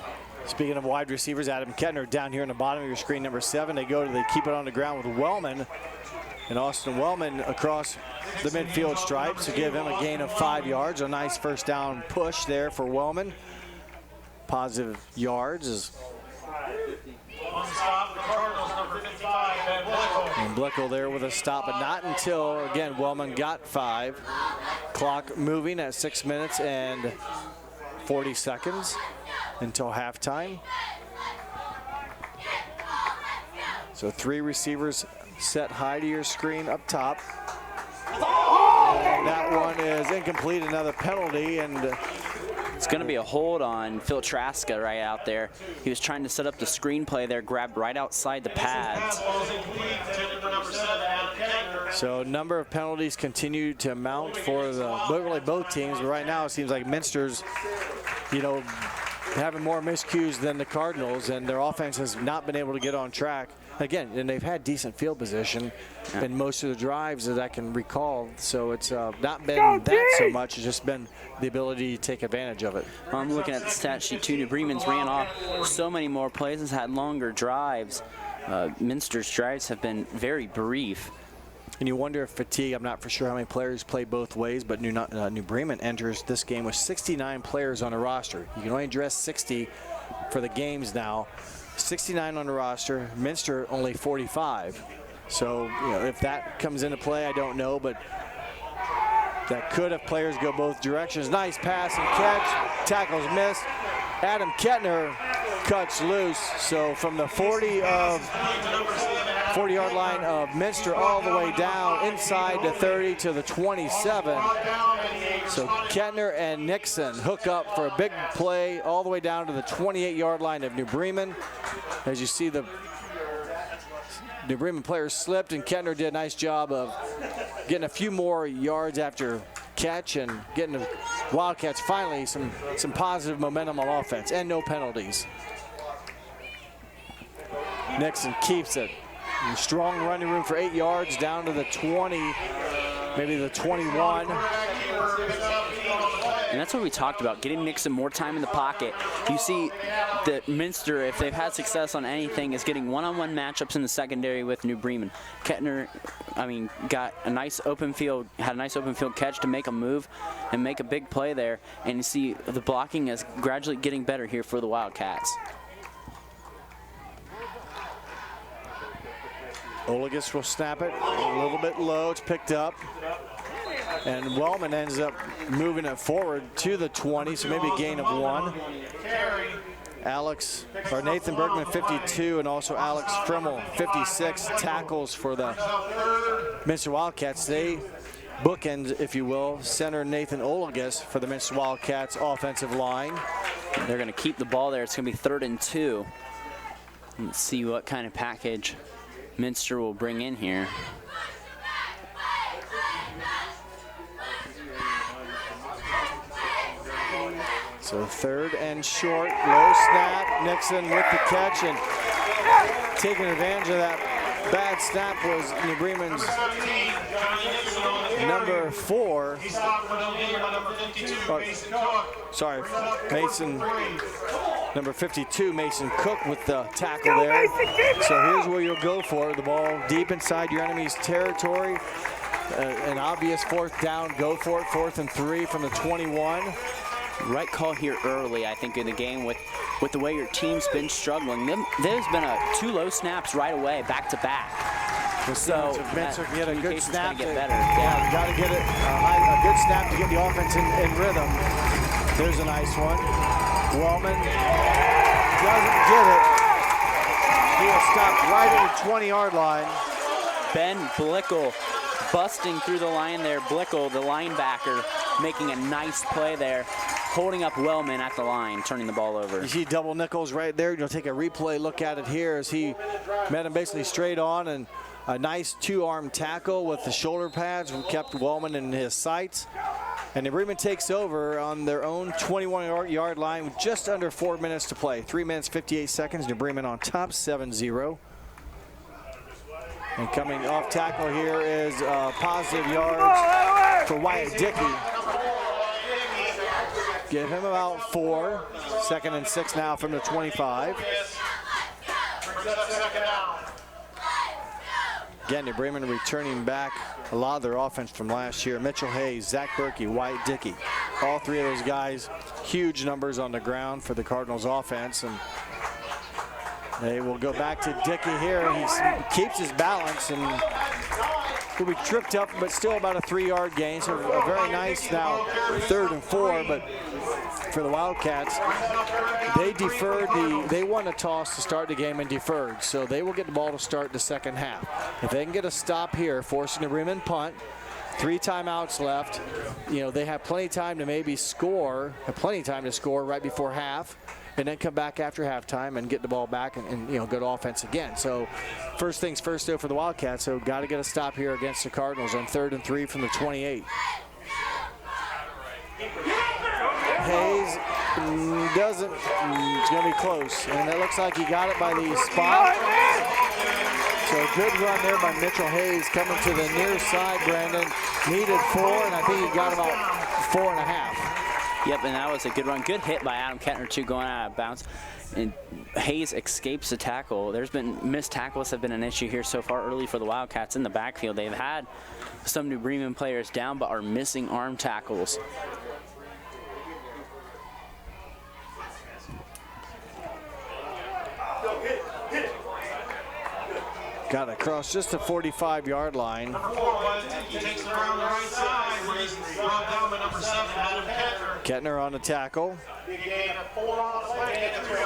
Speaking of wide receivers, Adam Kettner down here in the bottom of your screen, number 7. They keep it on the ground with Wellman. And Austin Wellman across the midfield stripe to give him a gain of 5 yards. A nice first down push there for Wellman. Positive yards is. On stop, the Cardinals, number 55, Ben Blickel. And Blickel there with a stop, but not until, again, Wellman got 5. Clock moving at 6 minutes and 40 seconds until halftime. So 3 receivers set high to your screen up top. And that one is incomplete, another penalty, and it's going to be a hold on Phil Traska right out there. He was trying to set up the screenplay there, grabbed right outside the pads. So number of penalties continue to mount for really both teams, but right now it seems like Minster's, having more miscues than the Cardinals, and their offense has not been able to get on track. Again, and they've had decent field position in most of the drives that I can recall, so it's not been that so much. It's just been the ability to take advantage of it. I'm looking at the stat sheet too. New Bremen's ran off so many more plays, has had longer drives. Minster's drives have been very brief. And you wonder if fatigue, I'm not for sure how many players play both ways, but New Bremen enters this game with 69 players on the roster. You can only dress 60 for the games now. 69 on the roster, Minster only 45. So, you know, if that comes into play, I don't know, but that could if players go both directions. Nice pass and catch, tackles missed. Adam Kettner cuts loose. So from the 40-yard line of Minster all the way down inside the 30 to the 27. So Kettner and Nixon hook up for a big play all the way down to the 28-yard line of New Bremen. As you see, the New Bremen players slipped, and Kettner did a nice job of getting a few more yards after catch and getting the Wildcats finally some positive momentum on offense and no penalties. Nixon keeps it. Strong running room for 8 yards down to the 20, maybe the 21. And that's what we talked about, getting Nixon more time in the pocket. You see that Minster, if they've had success on anything, is getting one-on-one matchups in the secondary with New Bremen. Kettner, got a nice open field, had a nice open field catch to make a move and make a big play there. And you see the blocking is gradually getting better here for the Wildcats. Olagus will snap it a little bit low. It's picked up. And Wellman ends up moving it forward to the 20, so maybe a gain of 1. Nathan Bergman, 52, and also Alex Frimmel, 56, tackles for the Minster Wildcats. They bookend, if you will, center Nathan Olagus for the Minster Wildcats offensive line. They're going to keep the ball there. It's going to be 3rd and 2. Let's see what kind of package Minster will bring in here. So 3rd and short, low snap, Nixon with the catch, and taking advantage of that bad snap was New Bremen's number 4. Mason, number 52, Mason Cook with the tackle there. So here's where you'll go for the ball deep inside your enemy's territory. An obvious 4th down, go for it, 4th and 3 from the 21. Right call here early, I think, in the game with the way your team's been struggling. There's been 2 low snaps right away, back to back. So Minster can get a good snap. Get better. Yeah, you got to get it a good snap to get the offense in rhythm. There's a nice one. Wellman doesn't get it. He will stop right at the 20-yard line. Ben Blickel busting through the line there. Blickel, the linebacker, making a nice play there, holding up Wellman at the line, turning the ball over. You see double Nichols right there. You'll take a replay look at it here as he met him basically straight on, and a nice 2-arm tackle with the shoulder pads kept Wellman in his sights. And New Bremen takes over on their own 21-yard line with just under 4 minutes to play. 3 minutes, 58 seconds. New Bremen on top, 7-0. And coming off tackle here is positive yards for Wyatt Dickey. Give him about 4. 2nd and 6 now from the 25. Again, New Bremen returning back a lot of their offense from last year. Mitchell Hayes, Zach Berkey, Wyatt Dickey. All 3 of those guys, huge numbers on the ground for the Cardinals offense. And they will go back to Dickey here. He keeps his balance and will be tripped up, but still about a 3-yard gain. So a very nice now 3rd and 4, but for the Wildcats, they won a toss to start the game and deferred. So they will get the ball to start the second half. If they can get a stop here, forcing the Bremen punt, 3 timeouts left. You know, they have plenty of time to maybe score, right before half, and then come back after halftime and get the ball back and you know, go to offense again. So first things first, though, for the Wildcats. So got to get a stop here against the Cardinals on 3rd and 3 from the 28. Hayes doesn't, it's going to be close. And it looks like he got it by the spot. So good run there by Mitchell Hayes coming to the near side, Brandon. Needed 4, and I think he got about 4.5. Yep, and that was a good run. Good hit by Adam Kettner, too, going out of bounds. And Hayes escapes the tackle. There's been missed tackles have been an issue here so far early for the Wildcats in the backfield. They've had some New Bremen players down, but are missing arm tackles. Got across just the 45-yard line. He takes it around the right side where he's brought down by number 7, Adam Kettner. Kettner on the tackle.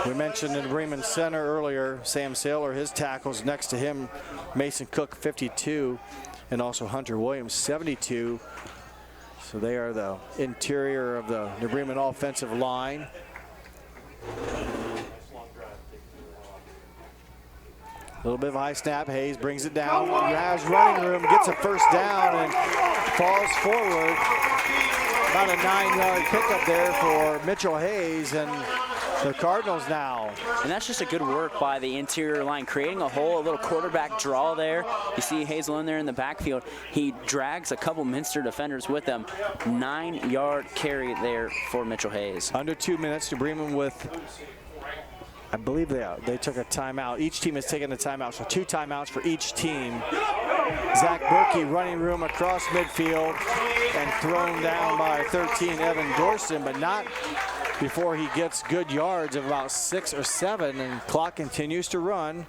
We mentioned in Bremen Center earlier, Sam Saylor, his tackles next to him, Mason Cook, 52, and also Hunter Williams, 72. So they are the interior of the New Bremen offensive line. A little bit of a high snap. Hayes brings it down, has running room, gets a first down, and falls forward. About a 9-yard pickup there for Mitchell Hayes, and the Cardinals now. And that's just a good work by the interior line, creating a hole, a little quarterback draw there. You see Hayes alone there in the backfield. He drags a couple Minster defenders with him. 9-yard carry there for Mitchell Hayes. Under 2 minutes, New Bremen with, I believe they took a timeout. Each team has taken a timeout, so 2 timeouts for each team. Zach Berkey running room across midfield and thrown down by 13 Evan Dorson, but not before he gets good yards of about 6 or 7, and clock continues to run.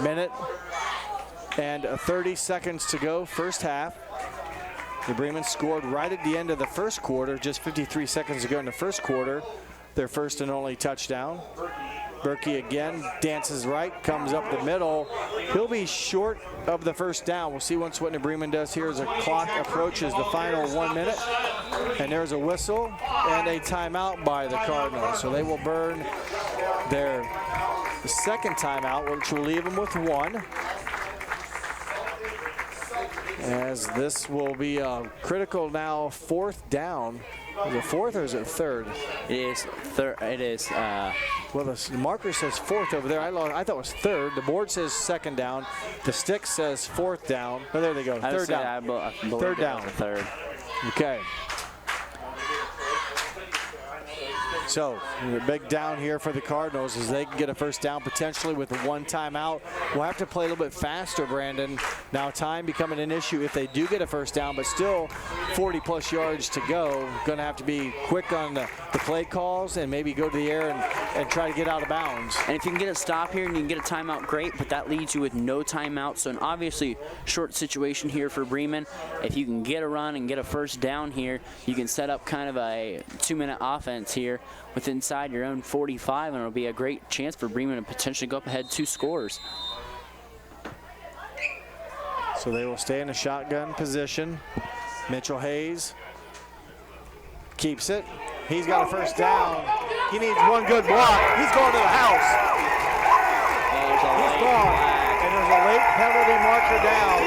Minute and 30 seconds to go, first half. New Bremen scored right at the end of the first quarter, just 53 seconds to go in the first quarter. Their first and only touchdown. Berkey again dances right, comes up the middle. He'll be short of the first down. We'll see once what New Bremen does here as the clock approaches the final 1 minute. And there's a whistle and a timeout by the Cardinals. So they will burn their second timeout, which will leave them with 1. As this will be a critical now 4th down. Is it 4th or is it 3rd? It is third. It is. Well, the marker says 4th over there. I thought it was 3rd. The board says 2nd down. The stick says 4th down. Oh, there they go. 3rd down. 3rd down. 3rd. Okay. So, a big down here for the Cardinals as they can get a first down potentially with 1 timeout. We'll have to play a little bit faster, Brandon. Now time becoming an issue if they do get a first down, but still 40-plus yards to go. Going to have to be quick on the play calls and maybe go to the air and try to get out of bounds. And if you can get a stop here and you can get a timeout, great, but that leaves you with no timeout. So an obviously short situation here for Bremen. If you can get a run and get a first down here, you can set up kind of a 2-minute offense here with inside your own 45, and it'll be a great chance for Bremen to potentially go up ahead 2 scores. So they will stay in a shotgun position. Mitchell Hayes keeps it. He's got a first down. He needs 1 good block. He's going to the house. He's gone. And there's a late penalty marker down.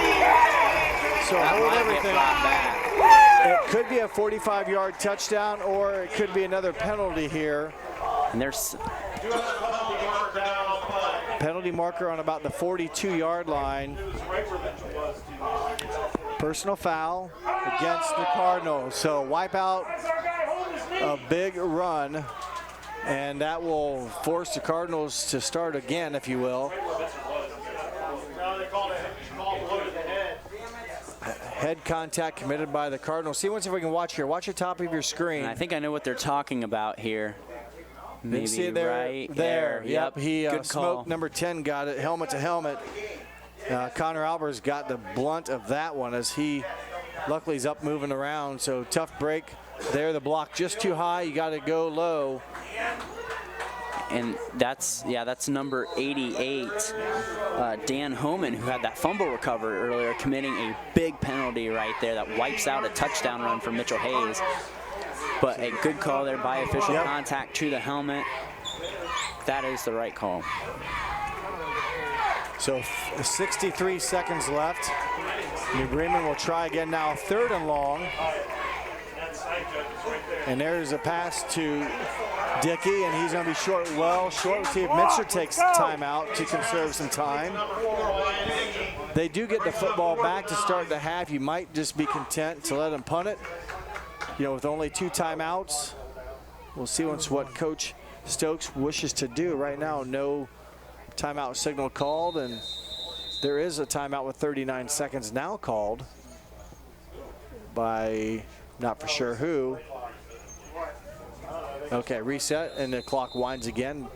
So hold everything. It could be a 45-yard touchdown, or it could be another penalty here. And there's penalty marker on about the 42-yard line. Personal foul against the Cardinals. So wipe out a big run, and that will force the Cardinals to start again, if you will. Head contact committed by the Cardinals. See once if we can watch here. Watch the top of your screen. And I think I know what they're talking about here. Maybe see it there, right there. Yep. He Good smoked number 10, got it helmet to helmet. Connor Albers got the blunt of that one as he luckily is up moving around. So tough break there. The block just too high. You got to go low. And that's number 88, Dan Homan, who had that fumble recovery earlier, committing a big penalty right there that wipes out a touchdown run for Mitchell Hayes. But a good call there by official contact to the helmet. That is the right call. So 63 seconds left. New Bremen will try again now, 3rd and long. And there's a pass to Dickey, and he's going to be short. See if Minster takes time out to conserve some time. They do get the football back to start the half. You might just be content to let them punt it. with only 2 timeouts, we'll see what Coach Stokes wishes to do. Right now, no timeout signal called, and there is a timeout with 39 seconds now called by not for sure who. Okay, reset, and the clock winds again.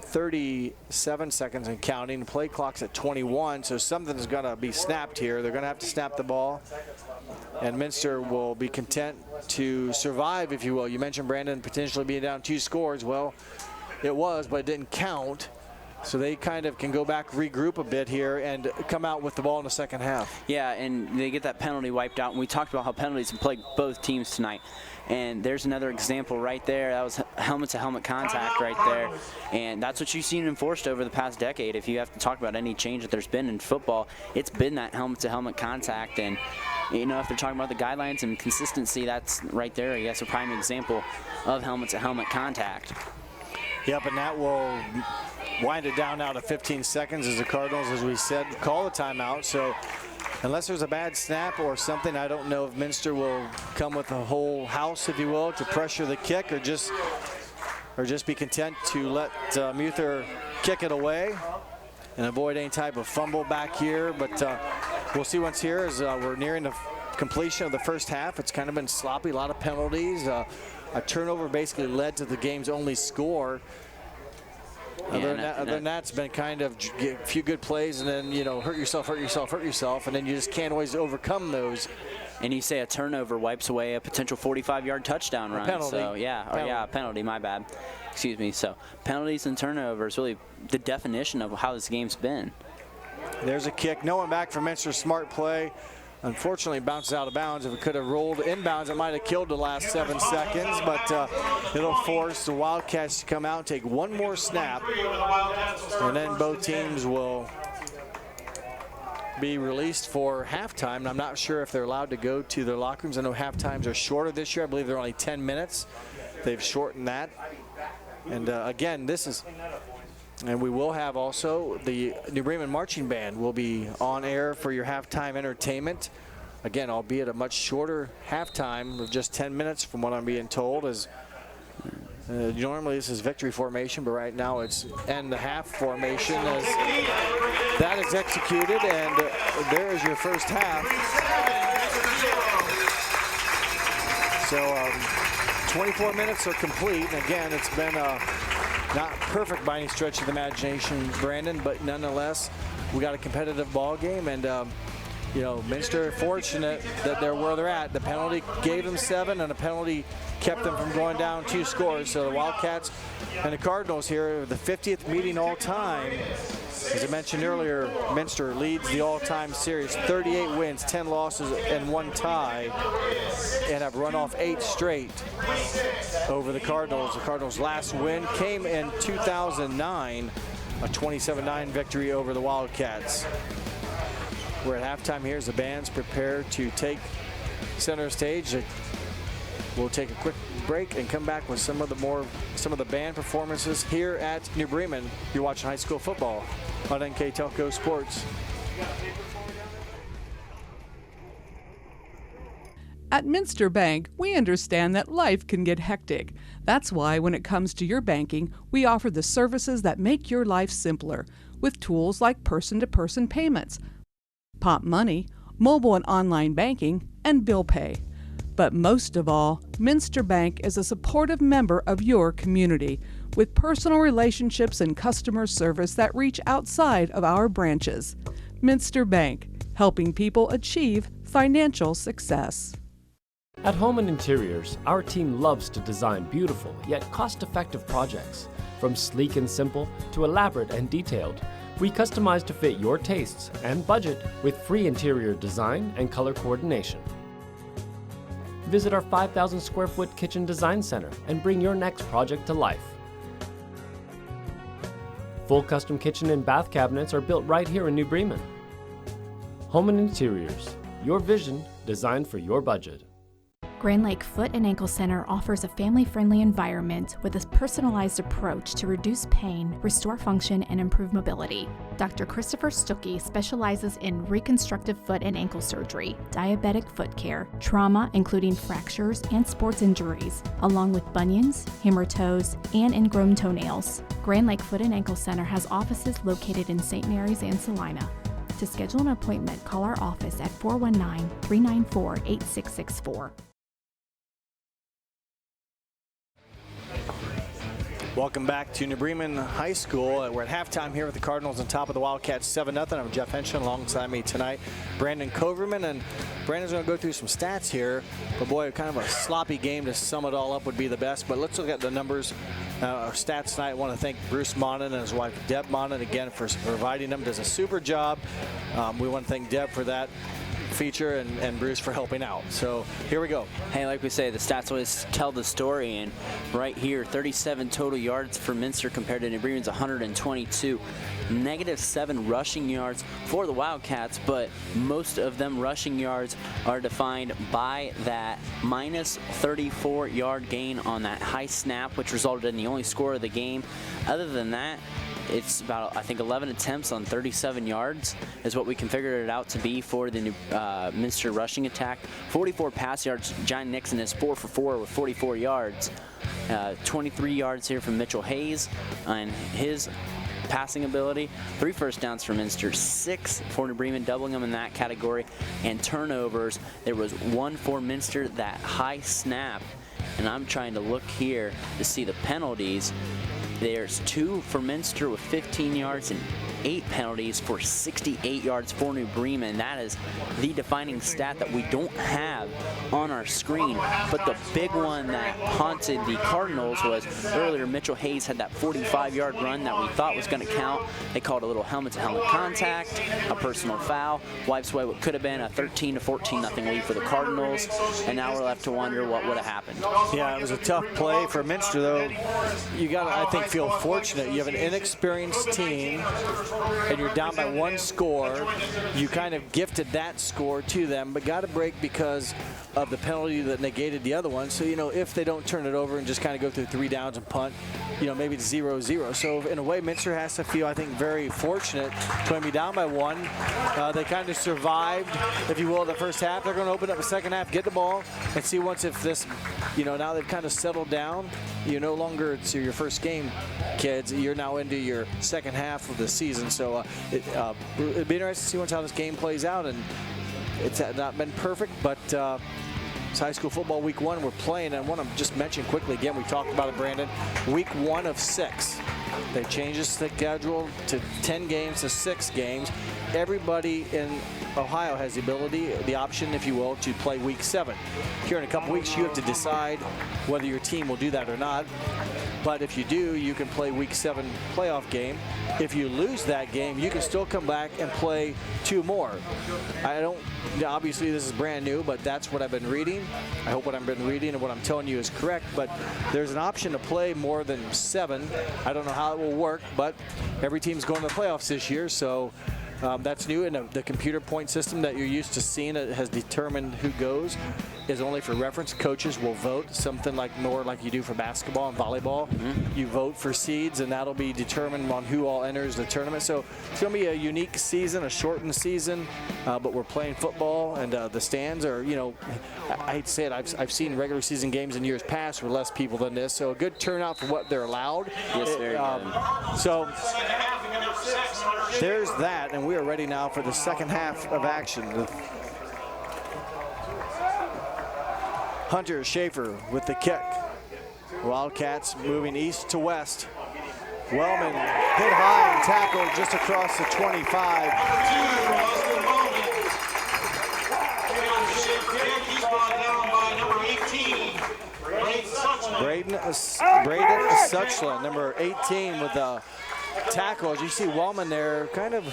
37 seconds and counting. Play clock's at 21, so something's going to be snapped here. They're going to have to snap the ball, and Minster will be content to survive, if you will. You mentioned Brandon potentially being down 2 scores. Well, it was, but it didn't count. So they kind of can go back, regroup a bit here, and come out with the ball in the second half. Yeah, and they get that penalty wiped out. And we talked about how penalties have plagued both teams tonight. And there's another example right there. That was helmet-to-helmet contact right there. And that's what you've seen enforced over the past decade. If you have to talk about any change that there's been in football, it's been that helmet-to-helmet contact. And, if they're talking about the guidelines and consistency, that's right there, I guess, a prime example of helmet-to-helmet contact. Yep, and that will wind it down now to 15 seconds as the Cardinals, as we said, call a timeout. So unless there's a bad snap or something, I don't know if Minster will come with a whole house, if you will, to pressure the kick, or just be content to let Muther kick it away and avoid any type of fumble back here. But we'll see what's here as we're nearing the completion of the first half. It's kind of been sloppy, a lot of penalties. A turnover basically led to the game's only score. Other than that, it's been kind of a few good plays, and then, hurt yourself, and then you just can't always overcome those. And you say a turnover wipes away a potential 45-yard touchdown run. Penalty. So, penalty, my bad. Excuse me. So, penalties and turnovers, really the definition of how this game's been. There's a kick. No one back for Minster. Smart play. Unfortunately, bounces out of bounds. If it could have rolled inbounds, it might have killed the last 7 seconds, but it'll force the Wildcats to come out and take one more snap, and then both teams will be released for halftime. And I'm not sure if they're allowed to go to their locker rooms. I know half times are shorter this year. I believe they're only 10 minutes. They've shortened that. And again, and we will have also the New Bremen Marching Band will be on air for your halftime entertainment. Again, albeit a much shorter halftime of just 10 minutes from what I'm being told. As normally this is victory formation, but right now it's end the half formation as that is executed, and there is your first half. So 24 minutes are complete, and again, it's been not perfect by any stretch of the imagination, Brandon, but nonetheless, we got a competitive ball game, and Minster fortunate that they're where they're at. The penalty gave them 7, and the penalty kept them from going down 2 scores. So the Wildcats and the Cardinals here, the 50th meeting all time. As I mentioned earlier, Minster leads the all-time series, 38 wins, 10 losses, and 1 tie, and have run off 8 straight over the Cardinals. The Cardinals' last win came in 2009, a 27-9 victory over the Wildcats. We're at halftime here as the bands prepare to take center stage. We'll take a quick break and come back with some of the band performances here at New Bremen. You're watching high school football on NKTelco Sports. At Minster Bank, we understand that life can get hectic. That's why when it comes to your banking, we offer the services that make your life simpler with tools like person-to-person payments, Pop Money, mobile and online banking, and bill pay. But most of all, Minster Bank is a supportive member of your community with personal relationships and customer service that reach outside of our branches. Minster Bank, helping people achieve financial success. At Home and Interiors, our team loves to design beautiful yet cost-effective projects. From sleek and simple to elaborate and detailed, we customize to fit your tastes and budget with free interior design and color coordination. Visit our 5,000 square foot kitchen design center and bring your next project to life. Full custom kitchen and bath cabinets are built right here in New Bremen. Home and Interiors, your vision designed for your budget. Grand Lake Foot and Ankle Center offers a family-friendly environment with a personalized approach to reduce pain, restore function, and improve mobility. Dr. Christopher Stuckey specializes in reconstructive foot and ankle surgery, diabetic foot care, trauma including fractures and sports injuries, along with bunions, hammer toes, and ingrown toenails. Grand Lake Foot and Ankle Center has offices located in St. Mary's and Salina. To schedule an appointment, call our office at 419-394-8664. Welcome back to New Bremen High School. We're at halftime here with the Cardinals on top of the Wildcats 7-0. I'm Jeff Henschen alongside me tonight, Brandon Coverman. And Brandon's going to go through some stats here. But boy, kind of a sloppy game to sum it all up would be the best. But let's look at the numbers. Our stats tonight. I want to thank Bruce Monin and his wife Deb Monin again for providing them. Does a super job. We want to thank Deb for that feature and Bruce for helping out. So here we go. Hey, like we say, the stats always tell the story, and right here, 37 total yards for Minster compared to New Bremen's 122. -7 rushing yards for the Wildcats, but most of them rushing yards are defined by that -34-yard gain on that high snap, which resulted in the only score of the game. Other than that, it's about, I think, 11 attempts on 37 yards is what we configured it out to be for the new Minster rushing attack. 44 pass yards. John Nixon is 4 for 4 with 44 yards. 23 yards here from Mitchell Hayes and his passing ability. 3 first downs for Minster, 6 for New Bremen, doubling them in that category. And turnovers, there was 1 for Minster, that high snap. And I'm trying to look here to see the penalties. There's 2 for Minster with 15 yards and 8 penalties for 68 yards for New Bremen. That is the defining stat that we don't have on our screen. But the big one that haunted the Cardinals was earlier Mitchell Hayes had that 45-yard run that we thought was going to count. They called a little helmet-to-helmet contact, a personal foul, wipes away what could have been a 13-14-0 lead for the Cardinals. And now we're left to wonder what would have happened. Yeah, it was a tough play for Minster, though. You got to, I think, feel fortunate. You have an inexperienced team, and you're down by 1 score. You kind of gifted that score to them, but got a break because of the penalty that negated the other one. So, you know, if they don't turn it over and just kind of go through 3 downs and punt, you know, maybe it's 0-0. So, in a way, Minster has to feel, I think, very fortunate to be down by 1. They kind of survived, if you will, the first half. They're going to open up the second half, get the ball, and see once if this, you know, now they've kind of settled down. You no longer, it's your first game, kids. You're now into your second half of the season. So it'd be interesting to see once how this game plays out. And it's not been perfect, but it's high school football week 1 we're playing. And I want to just mention quickly again, we talked about it, Brandon, week 1 of 6. They changed the schedule to 10 games to 6 games. Everybody in Ohio has the ability, the option, if you will, to play week 7. Here in a couple weeks, you have to decide whether your team will do that or not. But if you do, you can play week 7 playoff game. If you lose that game, you can still come back and play 2 more. Obviously this is brand new, but that's what I've been reading. I hope what I've been reading and what I'm telling you is correct, but there's an option to play more than 7. I don't know how it will work, but every team's going to the playoffs this year, so that's new, and the computer point system that you're used to seeing has determined who goes is only for reference. Coaches will vote, something more like you do for basketball and volleyball. You vote for seeds, and that'll be determined on who all enters the tournament. So it's going to be a unique season, a shortened season, but we're playing football, and the stands are, you know, I hate to say it, I've seen regular season games in years past with less people than this, so a good turnout for what they're allowed. Yes, very good. So there's that, and we are ready now for the second half of action. Hunter Schaefer with the kick. Wildcats moving east to west. Wellman hit high and tackled just across the 25. Braden Suchland, number 18, with a tackle. As you see Wellman there kind of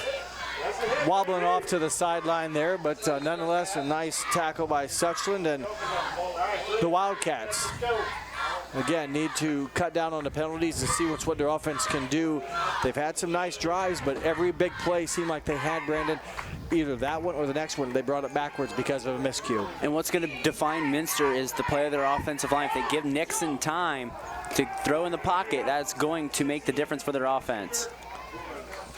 wobbling off to the sideline there, but nonetheless a nice tackle by Suchland, and the Wildcats Again, need to cut down on the penalties to see what their offense can do. They've had some nice drives, but every big play seemed like they had, Brandon, either that one or the next one, they brought it backwards because of a miscue. And what's going to define Minster is the play of their offensive line. If they give Nixon time to throw in the pocket, that's going to make the difference for their offense.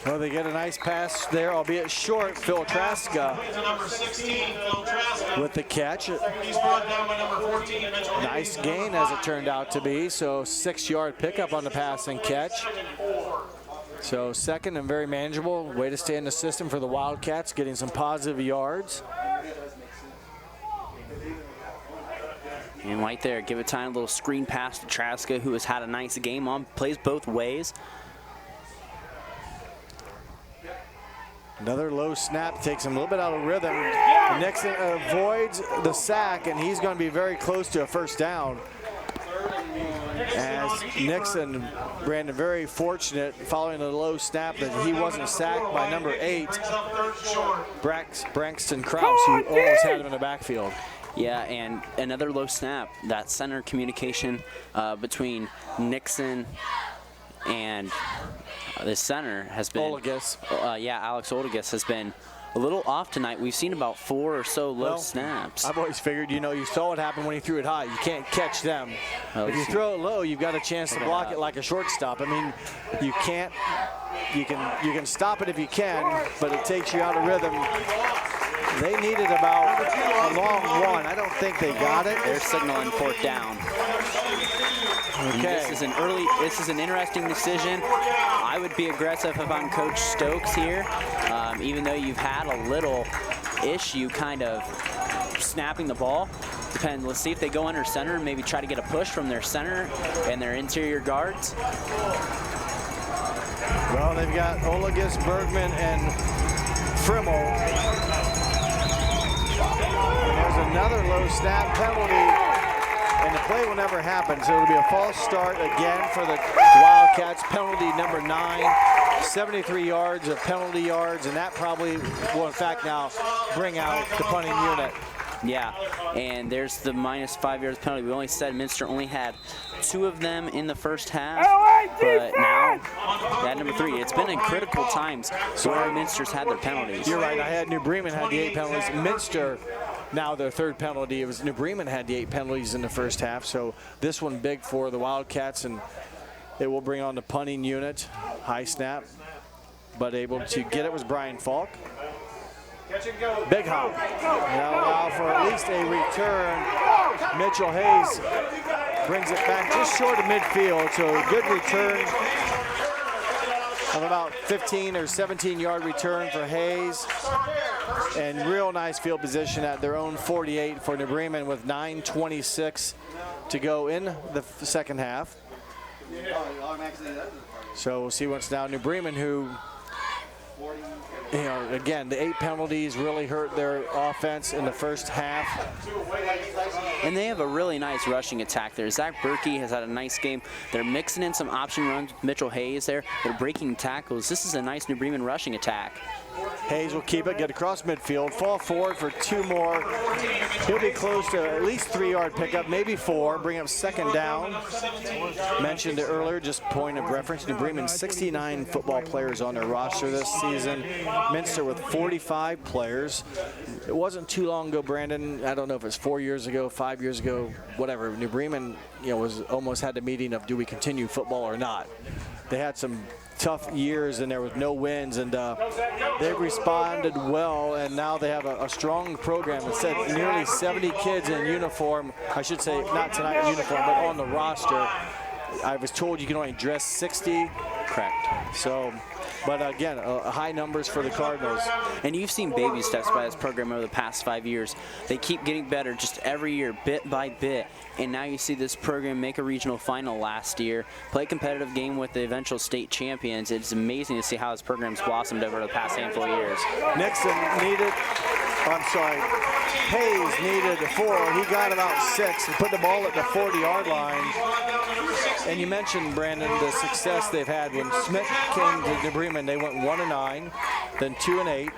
Well, they get a nice pass there, albeit short. Phil Traska with the catch. Nice gain as it turned out to be. So 6-yard pickup on the pass and catch. So second and very manageable. Way to stay in the system for the Wildcats, getting some positive yards. And right there, give it time, a little screen pass to Traska, who has had a nice game on, plays both ways. Another low snap takes him a little bit out of rhythm. Nixon avoids the sack, and he's going to be very close to a first down. As Nixon, Brandon, very fortunate following the low snap that he wasn't sacked by number 8, Braxton Krause, who almost had him in the backfield. Yeah, and another low snap. That center communication between Nixon and the center has been, Olegas. Alex Olegas has been a little off tonight. We've seen about 4 or so low snaps. I've always figured, you saw what happened when he threw it high. You can't catch them. If you throw it low, you've got a chance to block it like a shortstop. I mean, you can't. You can stop it if you can, but it takes you out of rhythm. They needed about a long one. I don't think they got it. They're signaling fourth down. Okay. This is an interesting decision. I would be aggressive if I'm Coach Stokes here, even though you've had a little issue kind of snapping the ball. Let's see if they go under center and maybe try to get a push from their center and their interior guards. Well, they've got Olegas, Bergman, and Frimmel. And there's another low snap penalty. And the play will never happen, so it'll be a false start again for the Wildcats. Penalty number 9, 73 yards of penalty yards, and that probably will, in fact, now bring out the punting unit. Yeah, and there's the -5 yards penalty. We only said Minster only had 2 of them in the first half, but now that number 3. It's been in critical times where Minster's had their penalties. You're right. I had New Bremen had the 8 penalties. Minster, now their 3rd penalty. It was New Bremen had the 8 penalties in the first half, so this one big for the Wildcats, and it will bring on the punting unit. High snap, but able to get it was Brian Falk. Big hop. That'll allow for at least a return. Mitchell Hayes brings it back just short of midfield, so a good return of about 15 or 17-yard return for Hayes. And real nice field position at their own 48 for New Bremen with 9:26 to go in the second half. So we'll see what's now New Bremen, who, again, the 8 penalties really hurt their offense in the first half. And they have a really nice rushing attack there. Zach Berkey has had a nice game. They're mixing in some option runs with Mitchell Hayes there. They're breaking tackles. This is a nice New Bremen rushing attack. Hayes will keep it, get across midfield, fall forward for 2 more. He'll be close to at least 3-yard pickup, maybe 4, bring up second down. Mentioned it earlier, just point of reference, New Bremen 69 football players on their roster this season. Minster with 45 players. It wasn't too long ago, Brandon, I don't know if it's 4 years ago, 5 years ago, whatever. New Bremen, was almost had the meeting of do we continue football or not. They had some tough years and there was no wins, and they've responded well, and now they have a strong program. It said nearly 70 kids in uniform, I should say not tonight in uniform, but on the roster. I was told you can only dress 60. Correct. So, but again, high numbers for the Cardinals. And you've seen baby steps by this program over the past 5 years. They keep getting better just every year, bit by bit. And now you see this program make a regional final last year, play a competitive game with the eventual state champions. It's amazing to see how this program's blossomed over the past handful of years. Nixon needed, Hayes needed 4. He got about 6 and put the ball at the 40-yard line. And you mentioned, Brandon, the success they've had. When Smith came to New Bremen, they went 1-9, then 2-8,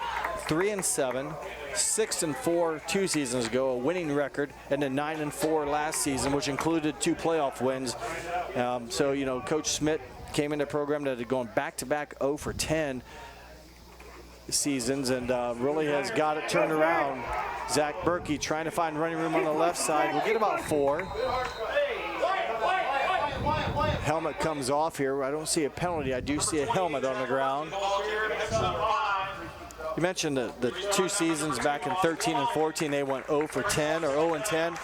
3-7, 6-4 2 seasons ago, a winning record, and then 9-4 last season, which included 2 playoff wins. So, you know, Coach Smith came into a program that had gone back-to-back 0 for 10 seasons and really has got it turned around. Zach Berkey trying to find running room on the left side. We'll get about 4. Helmet comes off here. I don't see a penalty. I do see a helmet on the ground. You mentioned the 2 seasons back in 13 and 14, they went 0 for 10 or 0 and 10.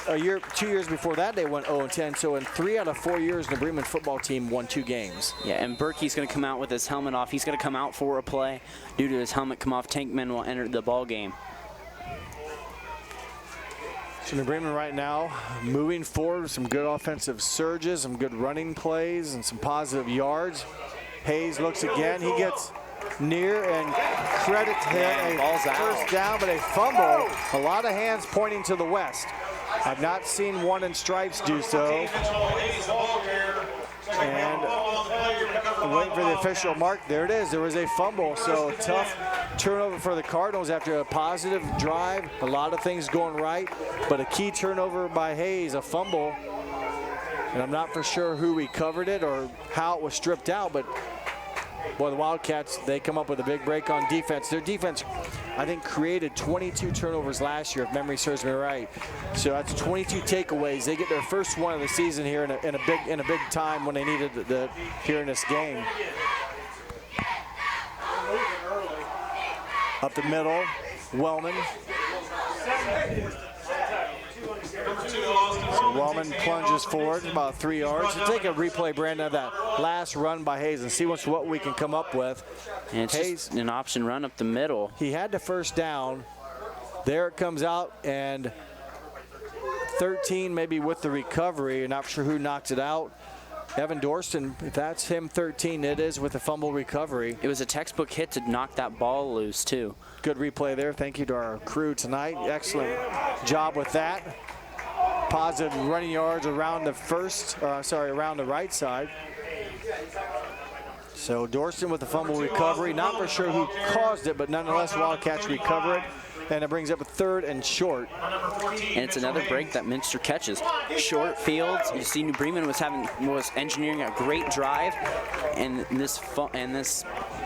2 years before that, they went 0 and 10. So in 3 out of 4 years, the Bremen football team won 2 games. Yeah, and Berkey's going to come out with his helmet off. He's going to come out for a play. Due to his helmet come off, Tankman will enter the ball game. So New Bremen right now moving forward with some good offensive surges, some good running plays, and some positive yards. Hayes looks again. He gets near, and credit to him, a first down, but a fumble. A lot of hands pointing to the west. I've not seen one in stripes do so. And waiting for the official mark. There it is. There was a fumble. So tough turnover for the Cardinals after a positive drive. A lot of things going right, but a key turnover by Hayes, a fumble. And I'm not for sure who recovered it or how it was stripped out, but boy, the Wildcats, they come up with a big break on defense. Their defense, I think, created 22 turnovers last year, if memory serves me right. So that's 22 takeaways. They get their first one of the season here in a big time when they needed here in this game. Up the middle, Wellman. So Wellman plunges forward about 3 yards. We'll take a replay, Brandon, of that last run by Hayes and see what we can come up with. And it's Hayes, just an option run up the middle. He had the first down. There it comes out, and 13 maybe with the recovery. You're not sure who knocked it out. Evan Dorston, if that's him, 13, it is with a fumble recovery. It was a textbook hit to knock that ball loose, too. Good replay there. Thank you to our crew tonight. Excellent job with that. Positive running yards around the around the right side. So Dorston with the fumble recovery. Not for sure who caused it, but nonetheless, Wildcats recover it. And it brings up a 3rd and short. And it's another break that Minster catches. Short fields. You see, New Bremen was engineering a great drive, and this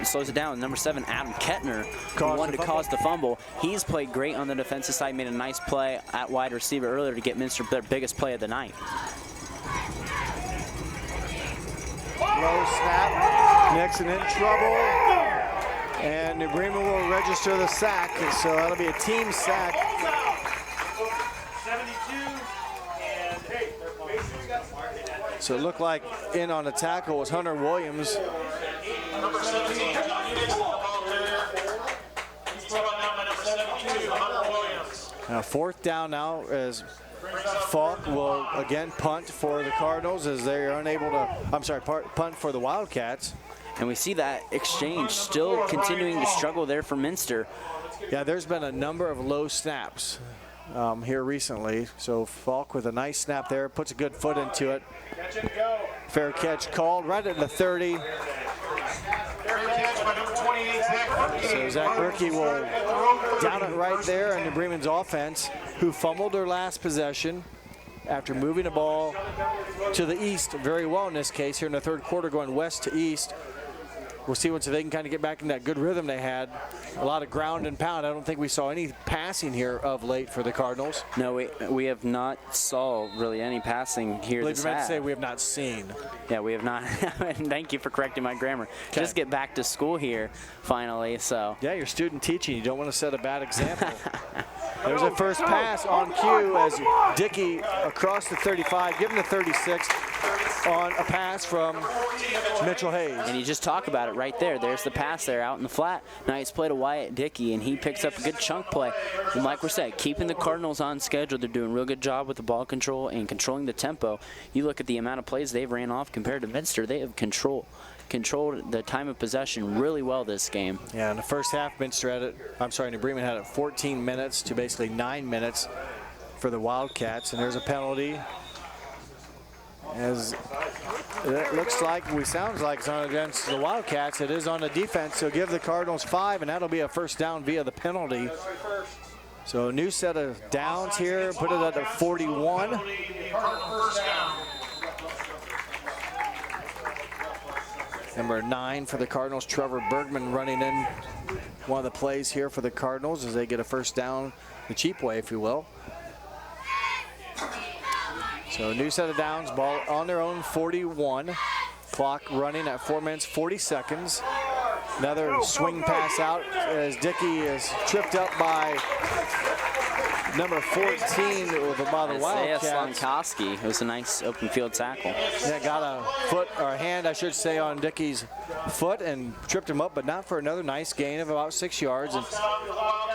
slows it down. Number 7, Adam Kettner, wanted to cause the fumble. He's played great on the defensive side. Made a nice play at wide receiver earlier to get Minster their biggest play of the night. Low snap. Nixon in trouble. And New Bremen will register the sack, so that'll be a team sack. 72. So it looked like in on the tackle was Hunter Williams. Number 17, Now 4th down now as Falk will again punt for the Cardinals as they are unable to, punt for the Wildcats. And we see that exchange still continuing to struggle there for Minster. Yeah, there's been a number of low snaps here recently. So Falk with a nice snap there, puts a good foot into it. Fair catch called right at the 30. So Zach Berkey will down it right there in New Bremen's offense, who fumbled their last possession after moving the ball to the east very well in this case here in the 3rd quarter, going west to east. We'll see once they can kind of get back in that good rhythm they had. A lot of ground and pound. I don't think we saw any passing here of late for the Cardinals. No, we have not saw really any passing here this half. I meant to say we have not seen. Yeah, we have not. Thank you for correcting my grammar. Okay. Just get back to school here finally. So yeah, you're student teaching. You don't want to set a bad example. There's a first pass on cue as Dickey across the 35, given the 36 on a pass from Mitchell Hayes. And you just talk about it right there. There's the pass there out in the flat. Nice play to Wyatt Dickey, and he picks up a good chunk play. And like we said, keeping the Cardinals on schedule. They're doing a real good job with the ball control and controlling the tempo. You look at the amount of plays they've ran off compared to Minster. They have controlled the time of possession really well this game. Yeah, in the first half, New Bremen had it 14 minutes to basically 9 minutes for the Wildcats, and there's a penalty. As it looks like, sounds like it's on against the Wildcats. It is on the defense, so give the Cardinals 5, and that'll be a first down via the penalty. So a new set of downs here, put it at the 41. Number 9 for the Cardinals, Trevor Bergman, running in one of the plays here for the Cardinals as they get a first down the cheap way, if you will. So a new set of downs, ball on their own 41. Clock running at 4 minutes, 40 seconds. Another swing pass out as Dickey is tripped up by number 14 by the Wildcats. Slankowski. It was a nice open field tackle. Yeah, got a foot, or a hand, I should say, on Dickey's foot and tripped him up, but not for another nice gain of about 6 yards. And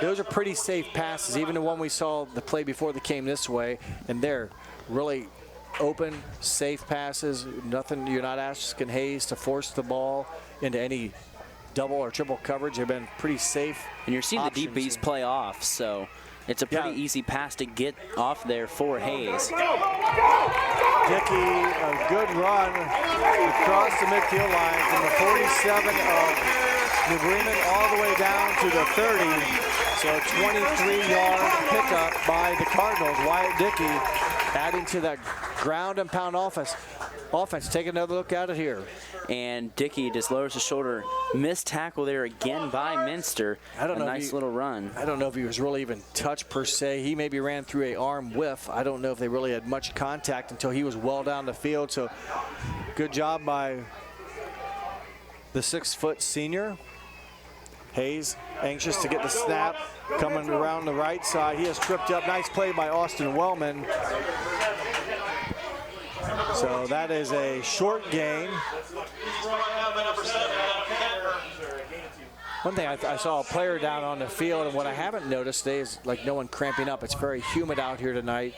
those are pretty safe passes, even the one we saw the play before that came this way. And they're really open, safe passes. Nothing, you're not asking Hayes to force the ball into any double or triple coverage. Have been pretty safe. And you're seeing the DBs play off, so it's a pretty easy pass to get off there for Hayes. Dickey, a good run across the midfield line from the 47 of New Bremen all the way down to the 30. So 23-yard pickup by the Cardinals. Wyatt Dickey adding to that ground and pound offense. Take another look at it here. And Dickey just lowers his shoulder. Missed tackle there again by Minster. A nice little run. I don't know if he was really even touched per se. He maybe ran through a arm whiff. I don't know if they really had much contact until he was well down the field. So good job by the 6-foot senior. Hayes anxious to get the snap, coming around the right side. He has tripped up. Nice play by Austin Wellman. So that is a short gain. One thing, I saw a player down on the field, and what I haven't noticed today is like no one cramping up. It's very humid out here tonight,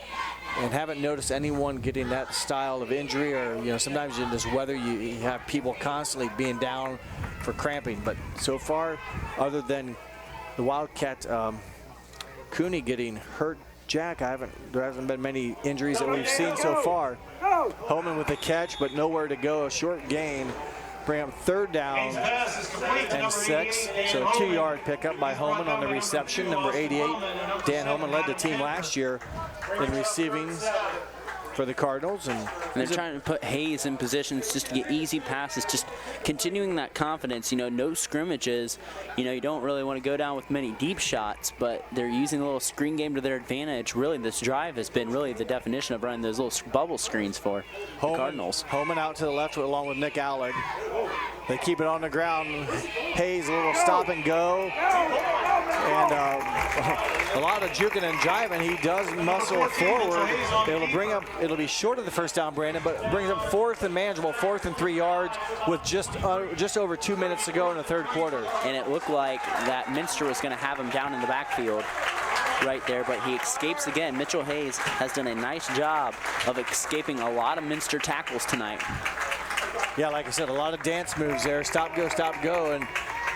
and haven't noticed anyone getting that style of injury, or sometimes in this weather you have people constantly being down for cramping. But so far, other than the Wildcat Cooney getting hurt, Jack, there hasn't been many injuries that we've seen so far. Holman with the catch, but nowhere to go. A short gain. Bring up third down and 6. So a 2-yard pickup by Holman on the reception. Number 88, Dan Holman, led the team last year in receiving for the Cardinals. And they're trying to put Hayes in positions just to get easy passes, just continuing that confidence. No scrimmages. You don't really want to go down with many deep shots, but they're using a little screen game to their advantage. Really, this drive has been really the definition of running those little bubble screens for the Cardinals. Holman out to the left along with Nick Allig. They keep it on the ground. Hayes, a little stop and go. And a lot of juking and jiving. He does muscle forward. It'll be short of the first down, Brandon, but brings up 4th and manageable, 4th and 3 yards with just over 2 minutes to go in the third quarter. And it looked like that Minster was going to have him down in the backfield right there, but he escapes again. Mitchell Hayes has done a nice job of escaping a lot of Minster tackles tonight. Yeah, like I said, a lot of dance moves there. Stop, go, and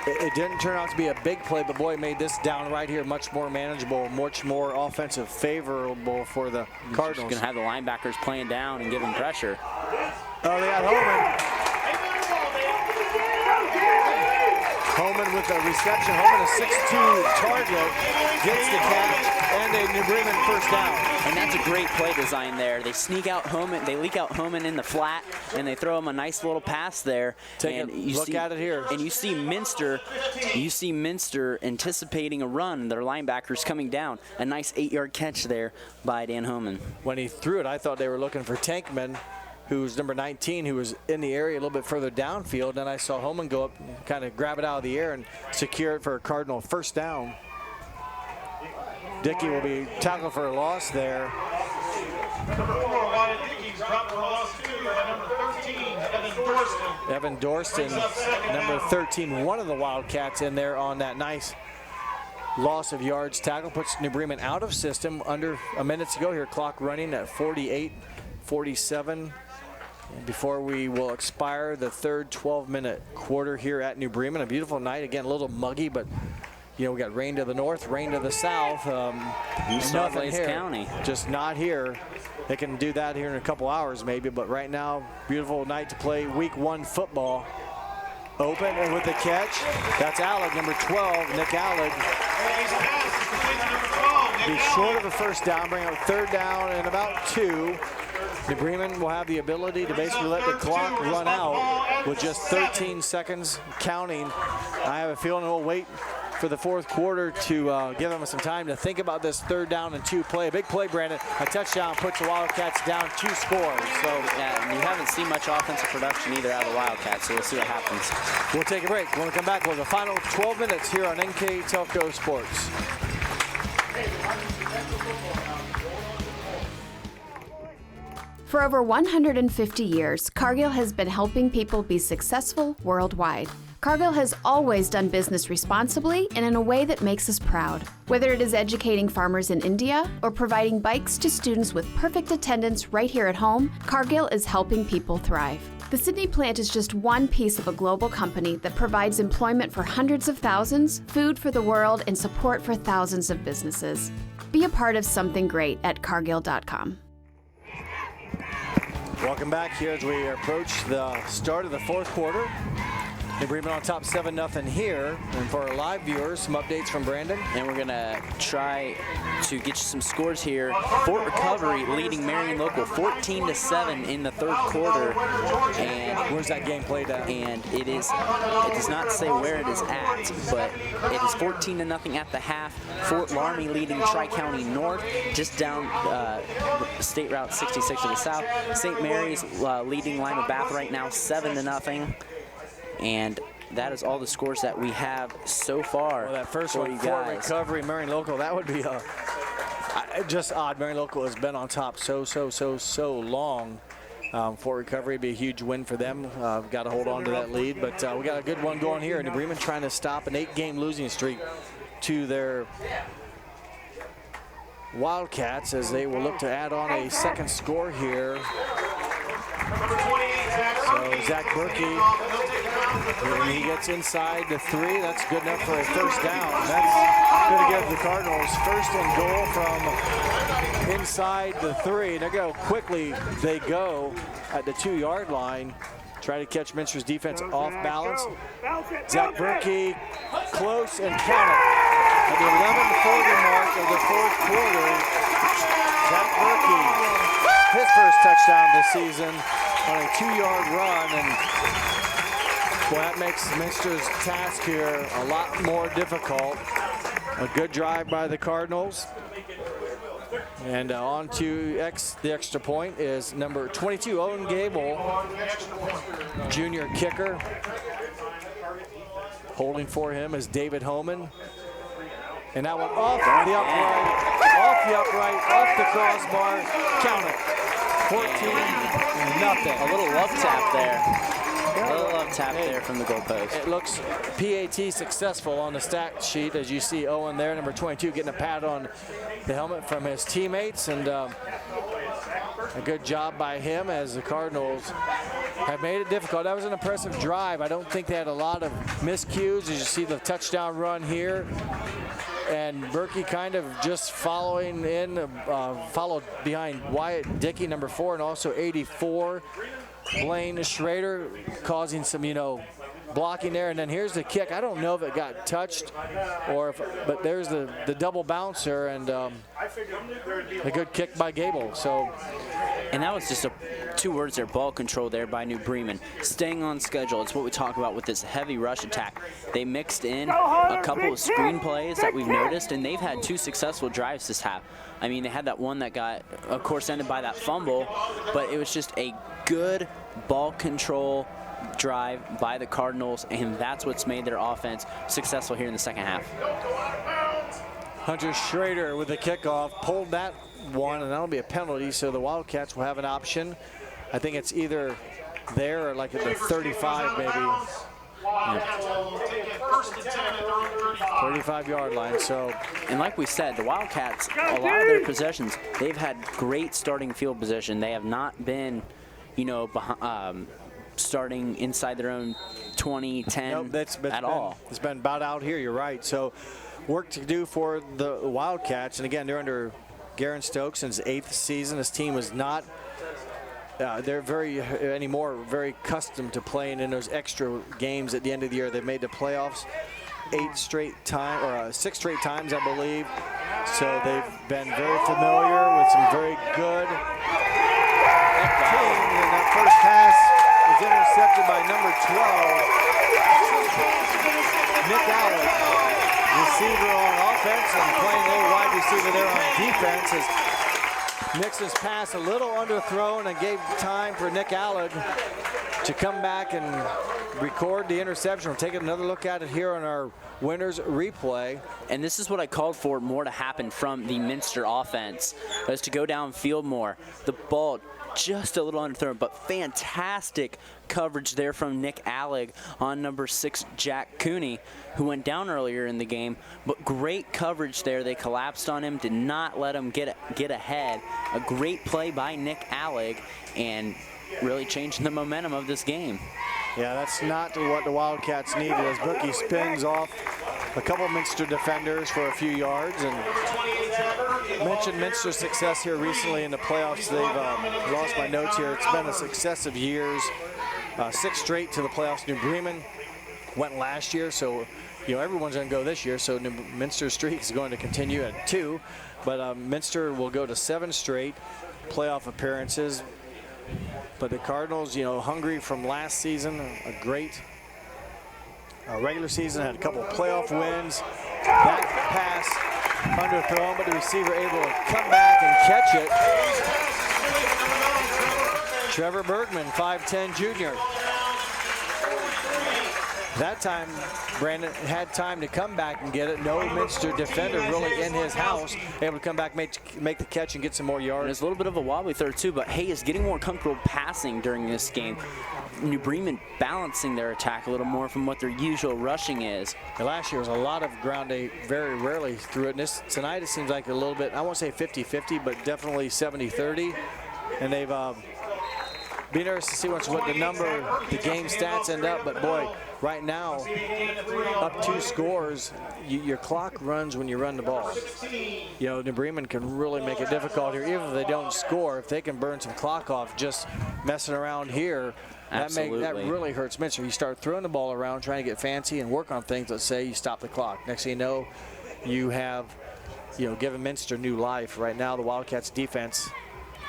it didn't turn out to be a big play, but boy, made this down right here much more manageable, much more offensive favorable for the Cardinals. Going to have the linebackers playing down and giving pressure. Oh, they got Holman. Holman with the reception. Holman, a 6'2" target, gets the catch, and a New Bremen first down. And that's a great play design there. They sneak out Holman, they leak out Holman in the flat, and they throw him a nice little pass there. Look at it here. And you see Minster anticipating a run. Their linebackers coming down. A nice 8-yard catch there by Dan Holman. When he threw it, I thought they were looking for Tankman, who's number 19, who was in the area a little bit further downfield. Then I saw Holman go up and kind of grab it out of the air and secure it for a Cardinal first down. Dickey will be tackled for a loss there. Number 4, Wyatt Dickey's dropped for a loss too. Number 13, Evan Dorston, number 13, one of the Wildcats in there on that nice loss of yards tackle. Puts New Bremen out of system. Under a minute to go here. Clock running at 48-47. Before we will expire the third 12-minute quarter here at New Bremen. A beautiful night. Again, a little muggy, but we got rain to the north, rain to the south. Nothing here. County. Just not here. They can do that here in a couple hours maybe, but right now, beautiful night to play week 1 football. Open and with the catch, that's Alleg, number 12, Nick Alleg. Be short of a first down, bring up 3rd down and about 2. New Bremen will have the ability to basically let the clock run out with just 13 seconds counting. I have a feeling we'll wait for the 4th quarter to give them some time to think about this 3rd down and 2 play. A big play, Brandon. A touchdown puts the Wildcats down 2 scores. So yeah, and you haven't seen much offensive production either out of the Wildcats, so we'll see what happens. We'll take a break. When we come back, we'll have the final 12 minutes here on NKTelco Sports. For over 150 years, Cargill has been helping people be successful worldwide. Cargill has always done business responsibly and in a way that makes us proud. Whether it is educating farmers in India or providing bikes to students with perfect attendance right here at home, Cargill is helping people thrive. The Sydney plant is just one piece of a global company that provides employment for hundreds of thousands, food for the world, and support for thousands of businesses. Be a part of something great at cargill.com. Welcome back here as we approach the start of the 4th quarter. New Bremen on top 7-0 here. And for our live viewers, some updates from Brandon. And we're going to try to get you some scores here. Fort Recovery leading Marion Local 14-7 in the 3rd quarter. And where's that game played at? And it does not say where it is at, but it is 14-0 at the half. Fort Laramie leading Tri-County North, just down State Route 66 to the south. St. Mary's leading Lima Bath right now 7-0. And that is all the scores that we have so far. Well, that first for one, you Fort guys. Recovery, Marion Local, that would be just odd. Marion Local has been on top so long. Fort Recovery would be a huge win for them. Got to hold on to that lead, but we got a good one going here. New Bremen trying to stop an 8-game losing streak to their Wildcats as they will look to add on a 2nd score here. So Zach Berkey, when he gets inside the 3, that's good enough for a first down. That's going to give the Cardinals 1st and goal from inside the 3. Look how quickly they go at the 2-yard line. Try to catch Minster's defense off balance. Zach Berkey close and count it. At the 11:40 mark of the 4th quarter, Zach Berkey, his first touchdown this season on a 2-yard run, and well, that makes Minster's task here a lot more difficult. A good drive by the Cardinals. And on to the extra point is number 22, Owen Gable, junior kicker. Holding for him is David Homan. And that one off the upright, off the crossbar, count it. 14-0. A little love tap there. A little love tap there from the goalpost. It looks PAT successful on the stat sheet as you see Owen there, number 22, getting a pat on the helmet from his teammates, and a good job by him as the Cardinals have made it difficult. That was an impressive drive. I don't think they had a lot of miscues as you see the touchdown run here. And Berkey kind of just following in, followed behind Wyatt Dickey, number 4, and also 84. Blaine Schrader causing some, blocking there. And then here's the kick. I don't know if it got touched but there's the double bouncer and a good kick by Gable. So, and that was just 2 words there, ball control there by New Bremen. Staying on schedule, it's what we talk about with this heavy rush attack. They mixed in a couple of screen plays that we've noticed, and they've had 2 successful drives this half. I mean, they had that one that got, of course, ended by that fumble, but it was just a good ball control drive by the Cardinals, and that's what's made their offense successful here in the 2nd half. Hunter Schrader with the kickoff pulled that one, and that'll be a penalty, so the Wildcats will have an option. I think it's either there or like at the 35 maybe. 35-yard line. So, and like we said, the Wildcats, a lot of their possessions, they've had great starting field position. They have not been, starting inside their own 20, 10 at all. It's been about out here, you're right. So work to do for the Wildcats. And again, they're under Garen Stokes in his 8th season. His team was not they're very accustomed to playing in those extra games at the end of the year. They've made the playoffs 6 straight times, I believe. So they've been very familiar with some very good team. And that first pass is intercepted by number 12, Nick Allen, receiver on offense and playing a little wide receiver there on defense. As Nix's pass a little underthrown and gave time for Nick Allen to come back and record the interception. We'll take another look at it here on our winners replay. And this is what I called for more to happen from the Minster offense, was to go downfield more. The ball just a little underthrown, but fantastic coverage there from Nick Alleg on number 6, Jack Cooney, who went down earlier in the game. But great coverage there. They collapsed on him, did not let him get ahead. A great play by Nick Alleg, and really changing the momentum of this game. Yeah, that's not what the Wildcats needed, as Brookie spins off a couple Minster defenders for a few yards. And mentioned Minster's success here recently in the playoffs. They've lost my notes here. It's been a success of years. 6 straight to the playoffs. New Bremen went last year, so everyone's going to go this year. So Minster's streak is going to continue at 2, but Minster will go to 7 straight playoff appearances. But the Cardinals, hungry from last season, a great regular season, had a couple of playoff wins. That pass underthrown, but the receiver able to come back and catch it. Trevor Bergman, 5'10" junior. That time, Brandon had time to come back and get it. No Minster defender really in his house, able to come back, make the catch and get some more yards. And there's a little bit of a wobbly throw too, but Hayes getting more comfortable passing during this game. New Bremen balancing their attack a little more from what their usual rushing is. And last year was a lot of ground. They very rarely threw it. And tonight it seems like a little bit, I won't say 50-50, but definitely 70-30. And they've be interested to see what the game stats end up. But boy, right now, up 2 scores, your clock runs when you run the ball. New Bremen can really make it difficult here, even if they don't score. If they can burn some clock off just messing around here, that really hurts Minster. You start throwing the ball around, trying to get fancy and work on things. Let's say you stop the clock. Next thing you know, you have given Minster new life. Right now, the Wildcats defense,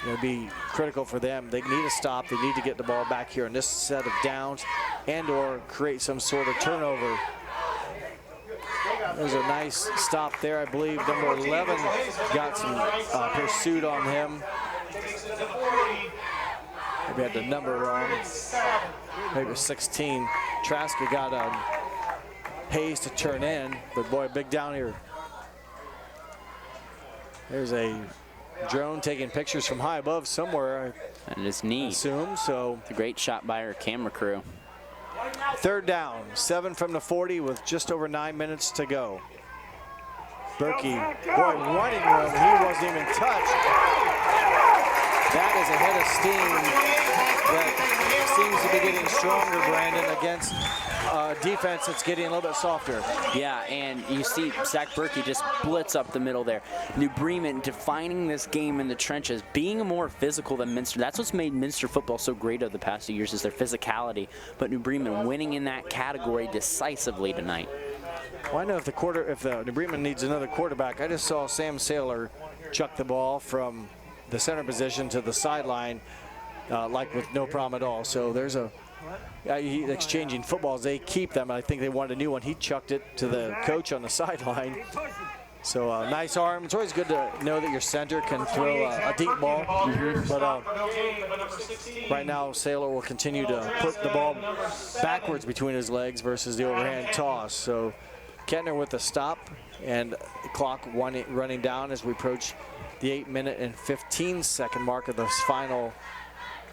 it'll be critical for them. They need to stop. They need to get the ball back here in this set of downs and or create some sort of turnover. There's a nice stop there. I believe number 11 got some pursuit on him. Maybe had the number wrong. Maybe it was 16. Traska got Hayes to turn in, but boy, big down here. There's a drone taking pictures from high above somewhere. And it's neat. Assume so. It's a great shot by our camera crew. 3rd down, 7 from the 40 with just over 9 minutes to go. Berkey, boy, running room. He wasn't even touched. That is a head of steam that seems to be getting stronger, Brandon, against defense that's getting a little bit softer. Yeah, and you see Zach Berkey just blitz up the middle there. New Bremen defining this game in the trenches, being more physical than Minster. That's what's made Minster football so great over the past few years, is their physicality. But New Bremen winning in that category decisively tonight. Well, I know if the New Bremen needs another quarterback, I just saw Sam Saylor chuck the ball from the center position to the sideline like with no problem at all. So there's exchanging footballs. They keep them. I think they wanted a new one. He chucked it to the coach on the sideline. So nice arm. It's always good to know that your center can throw a deep ball. But right now, Saylor will continue to put the ball backwards between his legs versus the overhand toss. So Kettner with the stop, and the clock running down as we approach the 8-minute and 15-second mark of this final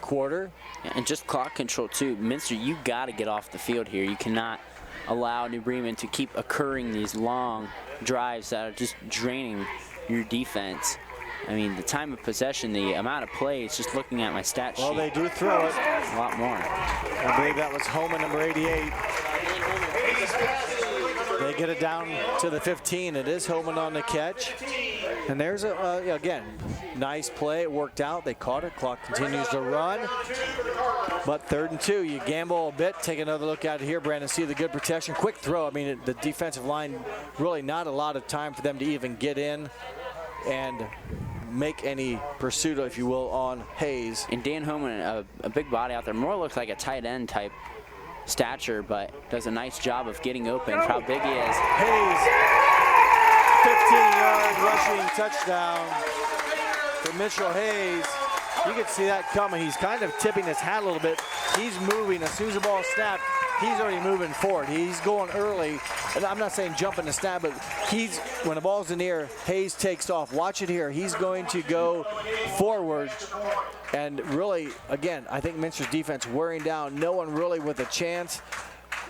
quarter. And just clock control too. Minster, you got to get off the field here. You cannot allow New Bremen to keep occurring these long drives that are just draining your defense. I mean, the time of possession, the amount of plays, just looking at my stat sheet. Well, they do throw it. A lot more. I believe that was Homan, number 88. They get it down to the 15. It is Homan on the catch. And there's, again, nice play. It worked out. They caught it. Clock continues to run. But 3rd and 2. You gamble a bit. Take another look at it here, Brandon. See the good protection. Quick throw. I mean, the defensive line, really not a lot of time for them to even get in and make any pursuit, if you will, on Hayes. And Dan Homan, a big body out there. More looks like a tight end type stature, but does a nice job of getting open for how big he is. Hayes. 15-yard rushing touchdown for Mitchell Hayes. You can see that coming. He's kind of tipping his hat a little bit. He's moving. As soon as the ball is snapped, he's already moving forward. He's going early. And I'm not saying jumping to snap, but when the ball's in the air, Hayes takes off. Watch it here. He's going to go forward. And really, again, I think Minster's defense wearing down. No one really with a chance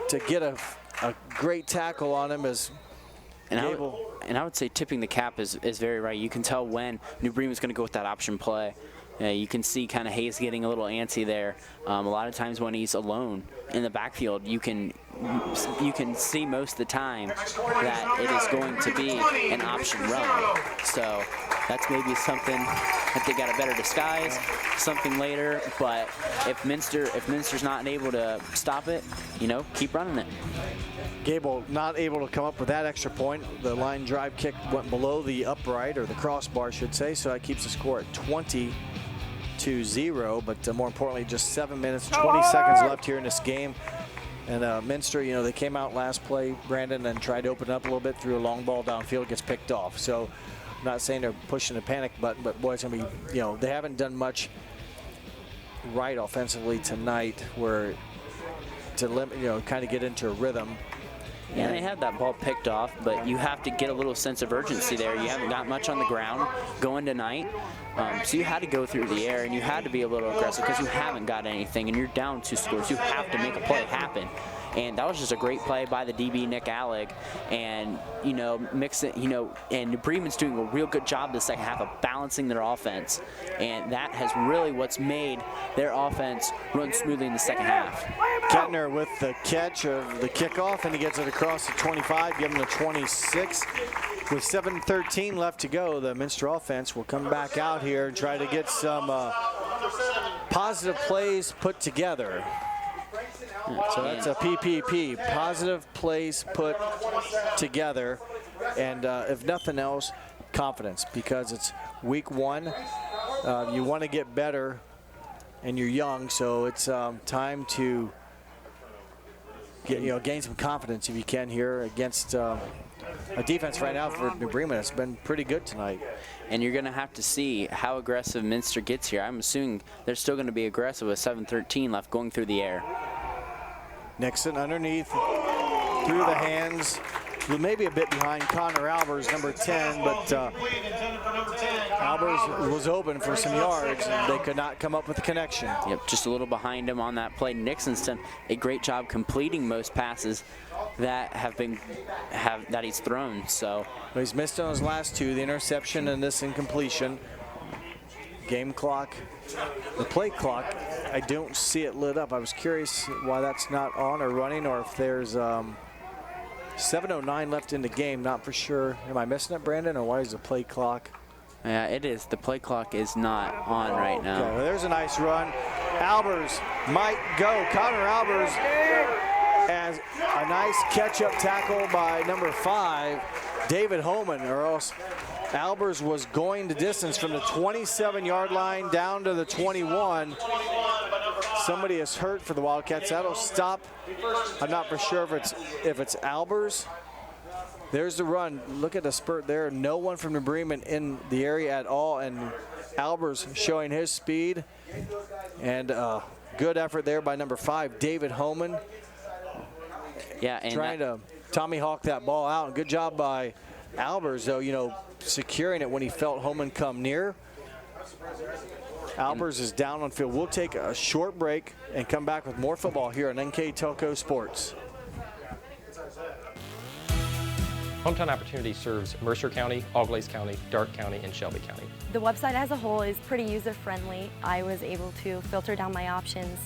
to get a great tackle on him as And I would say tipping the cap is very right. You can tell when New Bremen's going to go with that option play. You can see kind of Hayes getting a little antsy there. A lot of times when he's alone in the backfield, you can see most of the time that it is going to be an option run. So that's maybe something that they got a better disguise, something later. But if Minster's not able to stop it, keep running it. Gable not able to come up with that extra point. The line drive kick went below the upright, or the crossbar, I should say, so that keeps the score at 20-0. But more importantly, just 7 minutes, 20 seconds left here in this game. And Minster, they came out last play, Brandon, and tried to open up a little bit, threw a long ball downfield, gets picked off. So I'm not saying they're pushing the panic button, but boy, it's going to be, they haven't done much right offensively tonight where to limit, kind of get into a rhythm. Yeah, they have that ball picked off, but you have to get a little sense of urgency there. You haven't got much on the ground going tonight. So you had to go through the air, and you had to be a little aggressive because you haven't got anything, and you're down 2 scores. You have to make a play happen. And that was just a great play by the DB, Nick Alleg. And, mix it, and Bremen's doing a real good job the second half of balancing their offense. And that has really what's made their offense run smoothly in the second half. Kettner with the catch of the kickoff, and he gets it across the 25, give him the 26. With 7:13 left to go, the Minster offense will come back out here and try to get some positive plays put together. So that's a PPP, positive plays put together. And if nothing else, confidence, because it's week 1. You want to get better, and you're young, so it's time to gain some confidence if you can here against a defense right now for New Bremen that's been pretty good tonight. And you're going to have to see how aggressive Minster gets here. I'm assuming they're still going to be aggressive with 7:13 left going through the air. Nixon underneath, through the hands, maybe a bit behind Connor Albers, number 10, but Albers was open for some yards, and they could not come up with the connection. Yep, just a little behind him on that play. Nixon's done a great job completing most passes that that he's thrown. So he's missed on his last 2, the interception and this incompletion. Game clock, the play clock, I don't see it lit up. I was curious why that's not on or running, or if there's 7:09 left in the game. Not for sure. Am I missing it, Brandon, or why is the play clock? Yeah, it is. The play clock is not on right now. Okay, well, there's a nice run. Albers might go. Connor Albers as a nice catch-up tackle by number 5, David Homan, or else Albers was going the distance from the 27-yard line down to the 21. Somebody is hurt for the Wildcats. That'll stop. I'm not for sure if it's Albers. There's the run. Look at the spurt there. No one from New Bremen in the area at all, and Albers showing his speed. And good effort there by number 5, David Homan. Yeah, and trying to Tommy Hawk that ball out. Good job by Albers, though, securing it when he felt Homan come near. Albers is down on field. We'll take a short break and come back with more football here on NKTelco Sports. Hometown Opportunity serves Mercer County, Auglaize County, Darke County, and Shelby County. The website as a whole is pretty user-friendly. I was able to filter down my options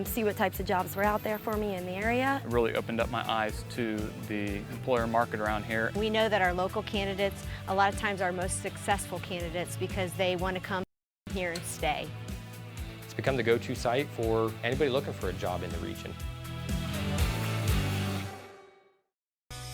see what types of jobs were out there for me in the area. It really opened up my eyes to the employer market around here. We know that our local candidates, a lot of times, are most successful candidates because they want to come here and stay. It's become the go-to site for anybody looking for a job in the region.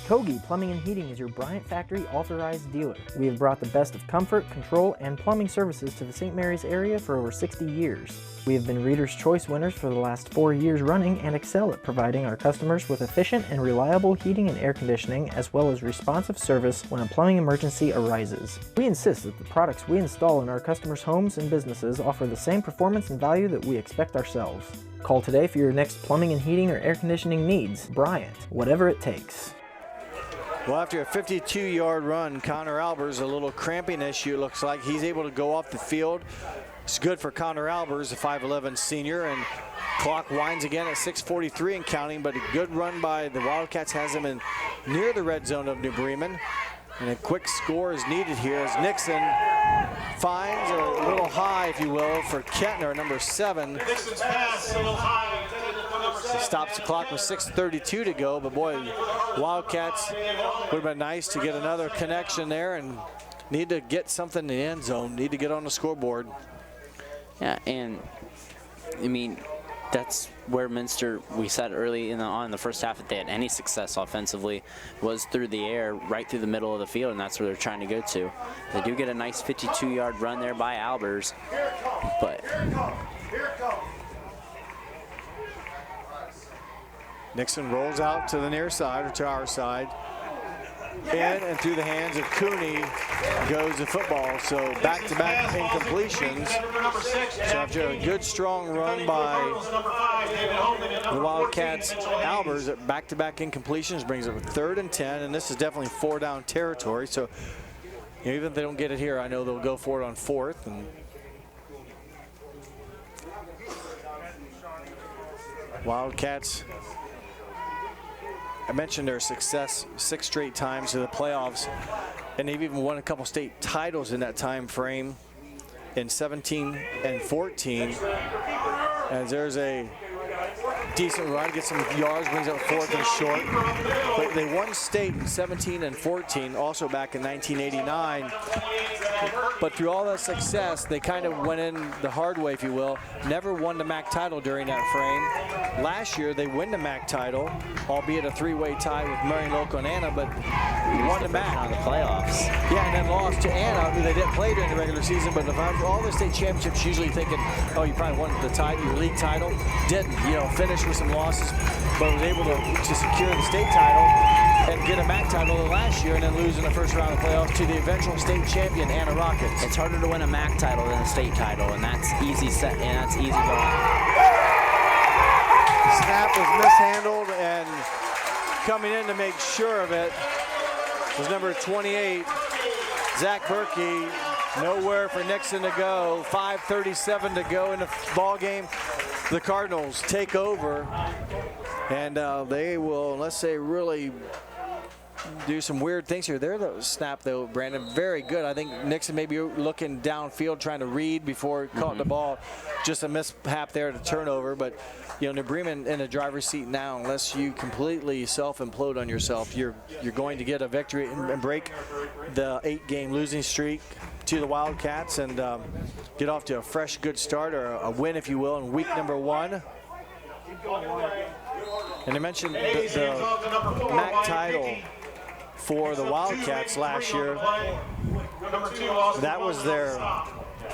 Kogi Plumbing and Heating is your Bryant Factory authorized dealer. We have brought the best of comfort, control, and plumbing services to the St. Mary's area for over 60 years. We have been Reader's Choice winners for the last 4 years running and excel at providing our customers with efficient and reliable heating and air conditioning, as well as responsive service when a plumbing emergency arises. We insist that the products we install in our customers' homes and businesses offer the same performance and value that we expect ourselves. Call today for your next plumbing and heating or air conditioning needs. Bryant, whatever it takes. Well, after a 52-yard run, Connor Albers, a little cramping issue, it looks like. He's able to go off the field. It's good for Connor Albers, a 5'11 senior, and clock winds again at 6:43 and counting, but a good run by the Wildcats has him in near the red zone of New Bremen. And a quick score is needed here as Nixon finds a little high, if you will, for Kettner, number 7. Nixon's pass a little high. Stops the clock with 6:32 to go, but boy, Wildcats would have been nice to get another connection there and need to get something in the end zone, need to get on the scoreboard. Yeah, and I mean, that's where Minster, we said early in the first half, if they had any success offensively, was through the air, right through the middle of the field, and that's where they're trying to go to. They do get a nice 52-yard run there by Albers, but Nixon rolls out to the near side, or to our side. In and through the hands of Cooney goes the football. So back-to-back incompletions. So after a good, strong run by the Wildcats, Albers at back-to-back incompletions brings up a 3rd and 10, and this is definitely 4-down territory. So even if they don't get it here, I know they'll go for it on 4th. And Wildcats, I mentioned their success 6 straight times to the playoffs, and they've even won a couple state titles in that time frame in 17 and 14. As there's a decent run, gets some yards, brings up 4th and short. But they won state in 17 and 14, also back in 1989. But through all that success, they kind of went in the hard way, if you will. Never won the MAC title during that frame. Last year, they win the MAC title, albeit a 3-way tie with Marion Local and Anna, but won the MAC on the playoffs. Yeah, and then lost to Anna, who they didn't play during the regular season. But if I'm all the state championships, usually thinking, oh, you probably won the title, your league title. Didn't, finish with some losses, but was able to secure the state title and get a MAC title last year, and then lose in the first round of playoffs to the eventual state champion, Anna Rockets. It's harder to win a MAC title than a state title, and that's easy set, and that's easy going. Snap was mishandled, and coming in to make sure of it was number 28, Zach Berkey. Nowhere for Nixon to go. 5:37 to go in the ball game. The Cardinals take over, and they will, unless they really do some weird things here. There, the snap though, Brandon, very good. I think Nixon maybe looking downfield, trying to read before he caught the ball. Just a mishap there to turnover, but New Bremen in the driver's seat now. Unless you completely self-implode on yourself, you're going to get a victory and break the 8-game losing streak to the Wildcats and get off to a fresh, good start, or a win, if you will, in week number 1. And I mentioned the MAC title for the Wildcats last year. That was their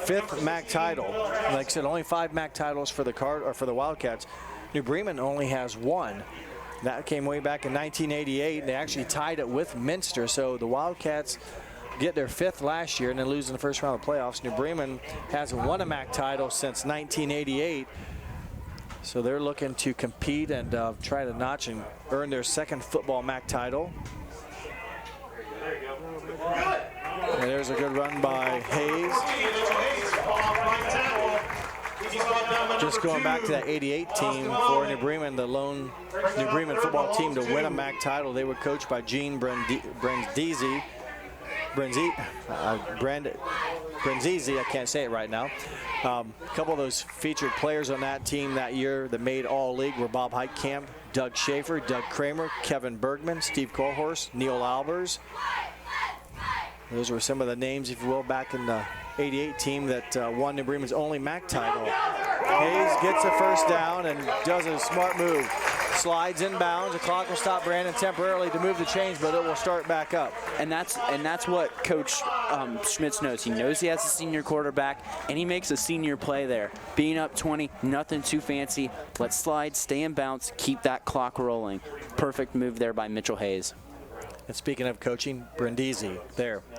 5th MAC title. Like I said, only 5 MAC titles for the Wildcats. New Bremen only has 1. That came way back in 1988, and they actually tied it with Minster. So the Wildcats get their 5th last year and then lose in the first round of playoffs. New Bremen hasn't won a MAC title since 1988. So they're looking to compete and try to notch and earn their 2nd football MAC title. And there's a good run by Hayes. Just going back to that 88 team for New Bremen, the lone New Bremen football team to win a MAC title. They were coached by Gene Brandizzi. Brindisi, I can't say it right now. A couple of those featured players on that team that year that made All-League were Bob Heitkamp, Doug Schaefer, Doug Kramer, Kevin Bergman, Steve Kohlhorst, Neil Albers. Those were some of the names, if you will, back in the '88 team that won New Bremen's only MAC title. Hayes gets a first down and does a smart move. Slides inbounds. The clock will stop Brandon temporarily to move the chains, but it will start back up. And that's what Coach Schmitz knows. He knows he has a senior quarterback, and he makes a senior play there. Being up 20, nothing too fancy. Let's slide, stay in bounce, keep that clock rolling. Perfect move there by Mitchell Hayes. And speaking of coaching, Brindisi,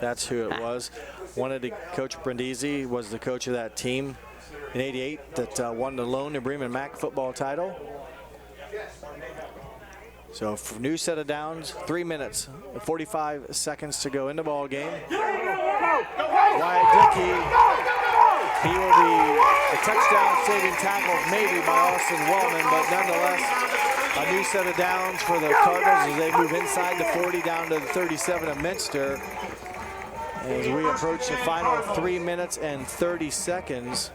that's who it was. Wanted to coach Brindisi, was the coach of that team in '88 that won the lone New Bremen MAC football title. So for new set of downs, 3 minutes, 45 seconds to go in the ball game. Wyatt Dickey, he will be a touchdown saving tackle maybe by Austin Wellman, but nonetheless, a new set of downs for the Cardinals as they move inside the 40 down to the 37 of Minster. As we approach the final 3 minutes and 30 seconds.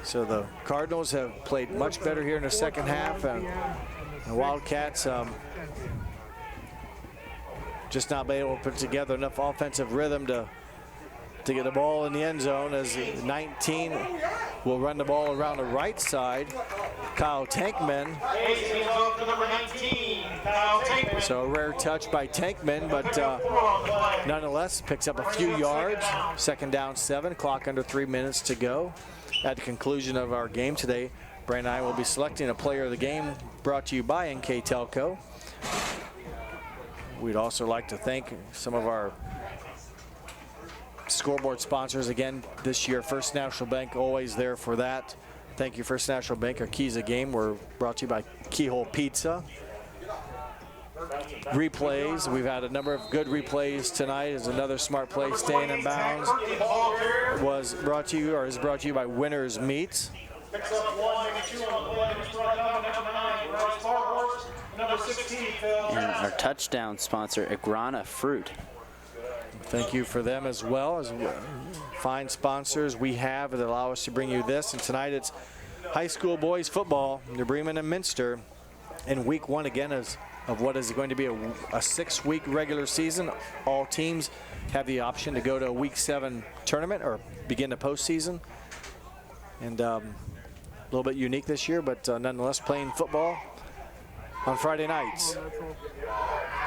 So the Cardinals have played much better here in the second half, and the Wildcats just not been able to put together enough offensive rhythm to get the ball in the end zone, as 19 will run the ball around the right side. Kyle Tankman. So a rare touch by Tankman, but nonetheless picks up a few yards. Second down 7, clock under 3 minutes to go. At the conclusion of our game today, Brandon and I will be selecting a player of the game, brought to you by NKTelco. We'd also like to thank some of our scoreboard sponsors again this year. First National Bank, always there for that. Thank you, First National Bank. Our keys of game were brought to you by Keyhole Pizza. Replays, we've had a number of good replays tonight. Is another smart play staying in bounds. Was brought to you, or is brought to you by Winners Meats. And our touchdown sponsor, Agrana Fruit. Thank you for them as well, as fine sponsors we have that allow us to bring you this. And tonight it's high school boys football, New Bremen and Minster, in week 1 again of what is going to be a 6-week regular season. All teams have the option to go to a week 7 tournament or begin the postseason. And a little bit unique this year, but nonetheless playing football on Friday nights.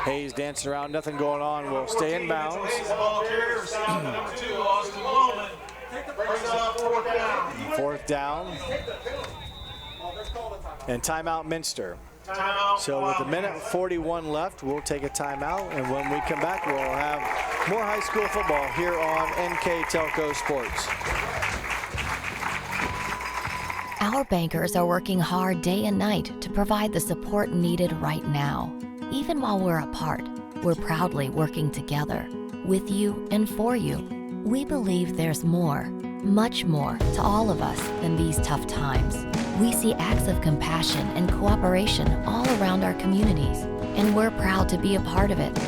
Hayes dancing around, nothing going on, will stay in bounds. Fourth down. And timeout Minster. So with 1:41 left, we'll take a timeout, and when we come back, we'll have more high school football here on NKTelco Sports. Our bankers are working hard day and night to provide the support needed right now. Even while we're apart, we're proudly working together, with you and for you. We believe there's more, much more, to all of us than these tough times. We see acts of compassion and cooperation all around our communities, and we're proud to be a part of it.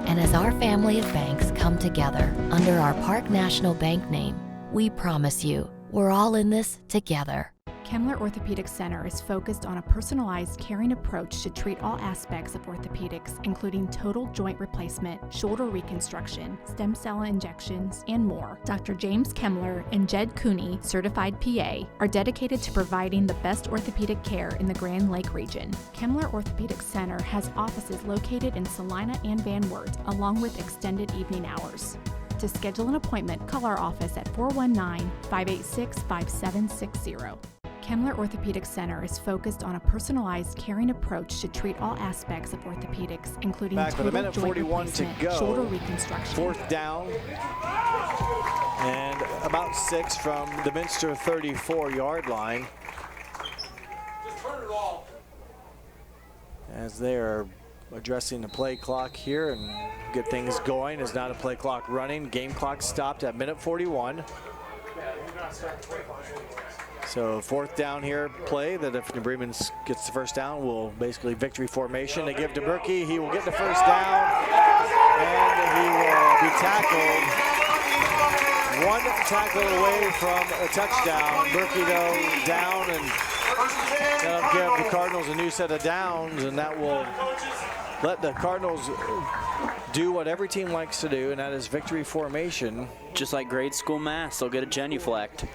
And as our family of banks come together under our Park National Bank name, we promise you, we're all in this together. Kemmler Orthopedic Center is focused on a personalized, caring approach to treat all aspects of orthopedics, including total joint replacement, shoulder reconstruction, stem cell injections, and more. Dr. James Kemmler and Jed Cooney, certified PA, are dedicated to providing the best orthopedic care in the Grand Lake region. Kemmler Orthopedic Center has offices located in Salina and Van Wert, along with extended evening hours. To schedule an appointment, call our office at 419-586-5760. Kemmler Orthopedic Center is focused on a personalized, caring approach to treat all aspects of orthopedics, including back with total joint 1:41 to replacement, go. shoulder reconstruction. Fourth down, and about 6 from the Minster 34-yard line. As they are addressing the play clock here and get things going. Is not a play clock running. Game clock stopped at 1:41. So 4th down here play that if New Bremen gets the first down will basically victory formation. They give to Berkey. He will get the first down and he will be tackled. 1 tackle away from a touchdown. Berkey though down, and that'll give the Cardinals a new set of downs, and that will let the Cardinals do what every team likes to do, and that is victory formation. Just like grade school math, they'll get a genuflect.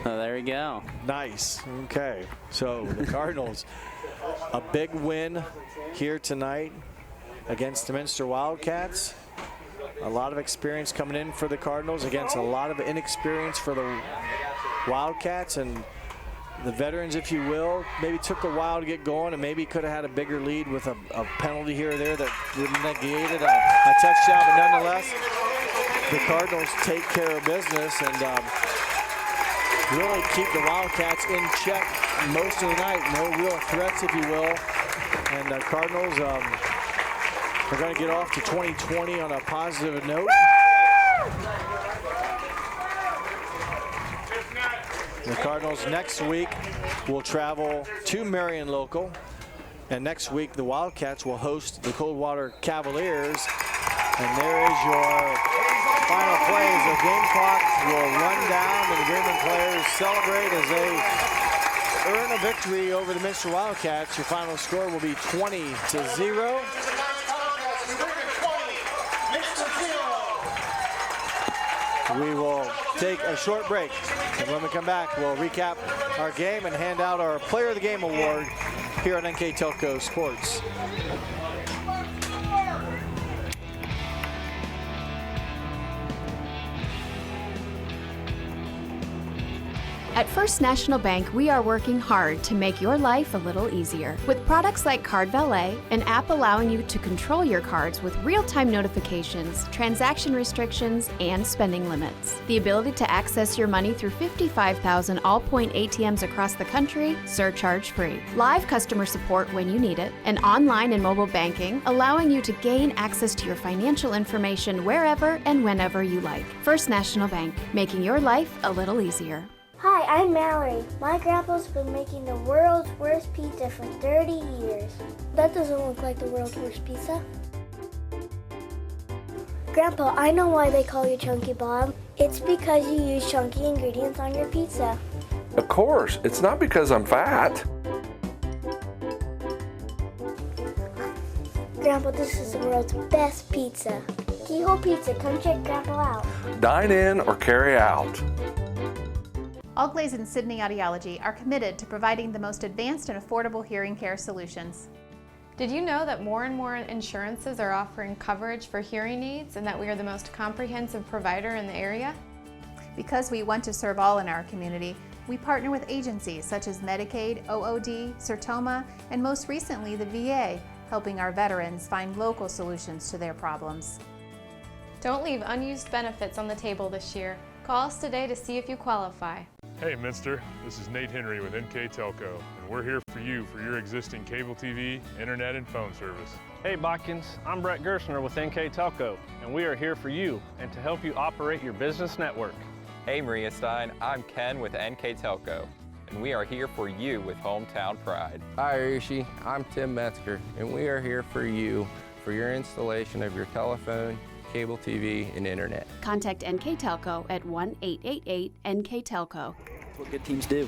Oh, there you go. Nice. Okay. So the Cardinals, a big win here tonight against the Minster Wildcats. A lot of experience coming in for the Cardinals against a lot of inexperience for the Wildcats, and the veterans, if you will, maybe took a while to get going and maybe could have had a bigger lead with a penalty here or there that would have negated a touchdown, but nonetheless, the Cardinals take care of business and really keep the Wildcats in check most of the night. No real threats, if you will. And the Cardinals are going to get off to 2020 on a positive note. The Cardinals next week will travel to Marion Local. And next week, the Wildcats will host the Coldwater Cavaliers. And there is your final plays. The game clock will run down, and the Bremen players celebrate as they earn a victory over the Minster Wildcats. Your final score will be 20-0. We will take a short break, and when we come back, we'll recap our game and hand out our Player of the Game award here on NKTelco Sports. At First National Bank, we are working hard to make your life a little easier. With products like Card Valet, an app allowing you to control your cards with real-time notifications, transaction restrictions, and spending limits. The ability to access your money through 55,000 all-point ATMs across the country, surcharge-free. Live customer support when you need it, and online and mobile banking, allowing you to gain access to your financial information wherever and whenever you like. First National Bank, making your life a little easier. Hi, I'm Mallory. My grandpa's been making the world's worst pizza for 30 years. That doesn't look like the world's worst pizza. Grandpa, I know why they call you Chunky Bob. It's because you use chunky ingredients on your pizza. Of course, it's not because I'm fat. Grandpa, this is the world's best pizza. Keyhole Pizza, come check Grandpa out. Dine in or carry out. Allglaze and Sydney Audiology are committed to providing the most advanced and affordable hearing care solutions. Did you know that more and more insurances are offering coverage for hearing aids and that we are the most comprehensive provider in the area? Because we want to serve all in our community, we partner with agencies such as Medicaid, OOD, Sertoma, and most recently the VA, helping our veterans find local solutions to their problems. Don't leave unused benefits on the table this year. Call us today to see if you qualify. Hey Minster, this is Nate Henry with NKTelco, and we're here for you for your existing cable TV, internet, and phone service. Hey Botkins, I'm Brett Gerstner with NKTelco, and we are here for you and to help you operate your business network. Hey Maria Stein, I'm Ken with NKTelco, and we are here for you with Hometown Pride. Hi Rishi, I'm Tim Metzger, and we are here for you for your installation of your telephone, cable TV, and internet. Contact NKTelco at 1-888-NKTelco. That's what good teams do.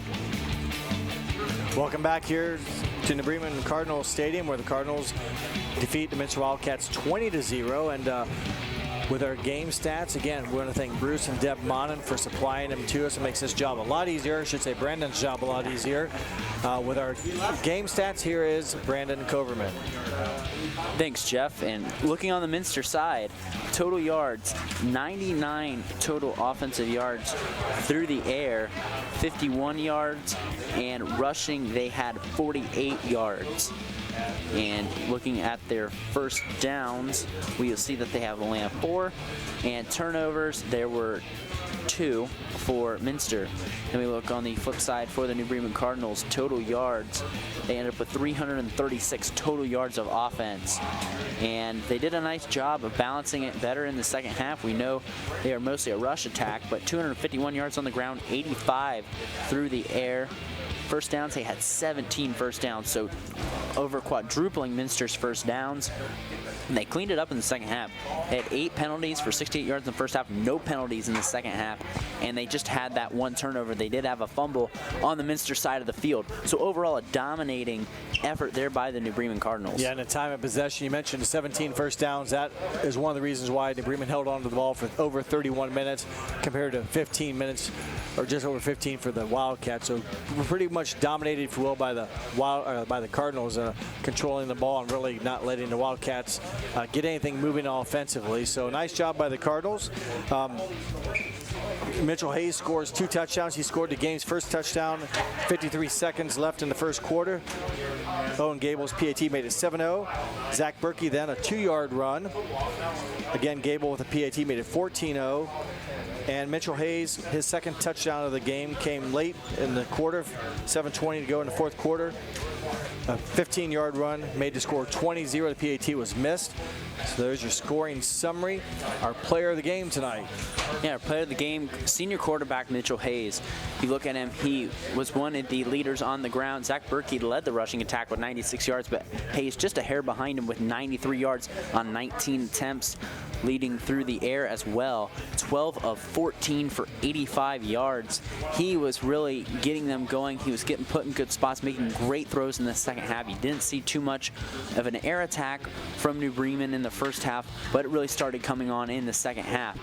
Welcome back here to the Bremen Cardinals Stadium, where the Cardinals defeat the Minster Wildcats 20-0. And with our game stats, again, we want to thank Bruce and Deb Monin for supplying them to us. It makes this job a lot easier. I should say Brandon's job a lot easier. With our game stats, here is Brandon Coverman. Thanks, Jeff. And looking on the Minster side, total yards, 99 total offensive yards through the air, 51 yards, and rushing, they had 48 yards. And looking at their first downs, we'll see that they have only have 4. And turnovers, there were 2 for Minster. And we look on the flip side for the New Bremen Cardinals, total yards. They ended up with 336 total yards of offense. And they did a nice job of balancing it better in the second half. We know they are mostly a rush attack, but 251 yards on the ground, 85 through the air. First downs, they had 17 first downs, so over quadrupling Minster's first downs. And they cleaned it up in the second half. They had 8 penalties for 68 yards in the first half, no penalties in the second half, and they just had that 1 turnover. They did have a fumble on the Minster side of the field. So overall, a dominating effort there by the New Bremen Cardinals. Yeah, and the time of possession, you mentioned 17 first downs. That is one of the reasons why New Bremen held on to the ball for over 31 minutes compared to 15 minutes, or just over 15 for the Wildcats. So pretty much dominated, if you will, by the Cardinals, controlling the ball and really not letting the Wildcats get anything moving offensively. So nice job by the Cardinals. Mitchell Hayes scores 2 touchdowns. He scored the game's first touchdown, 53 seconds left in the first quarter. Owen Gable's PAT made it 7-0. Zach Berkey then a 2-yard run. Again, Gable with a PAT made it 14-0. And Mitchell Hayes, his second touchdown of the game came late in the quarter, 7:20 to go in the fourth quarter. A 15-yard run made the score 20-0. The PAT was missed. So there's your scoring summary. Our player of the game tonight. Yeah, our player of the game, senior quarterback Mitchell Hayes. If you look at him, he was one of the leaders on the ground. Zach Berkey led the rushing attack with 96 yards, but Hayes just a hair behind him with 93 yards on 19 attempts, leading through the air as well. 12 of 14 for 85 yards. He was really getting them going. He was getting put in good spots, making great throws in the second half. You didn't see too much of an air attack from New Bremen in the first half, but it really started coming on in the second half.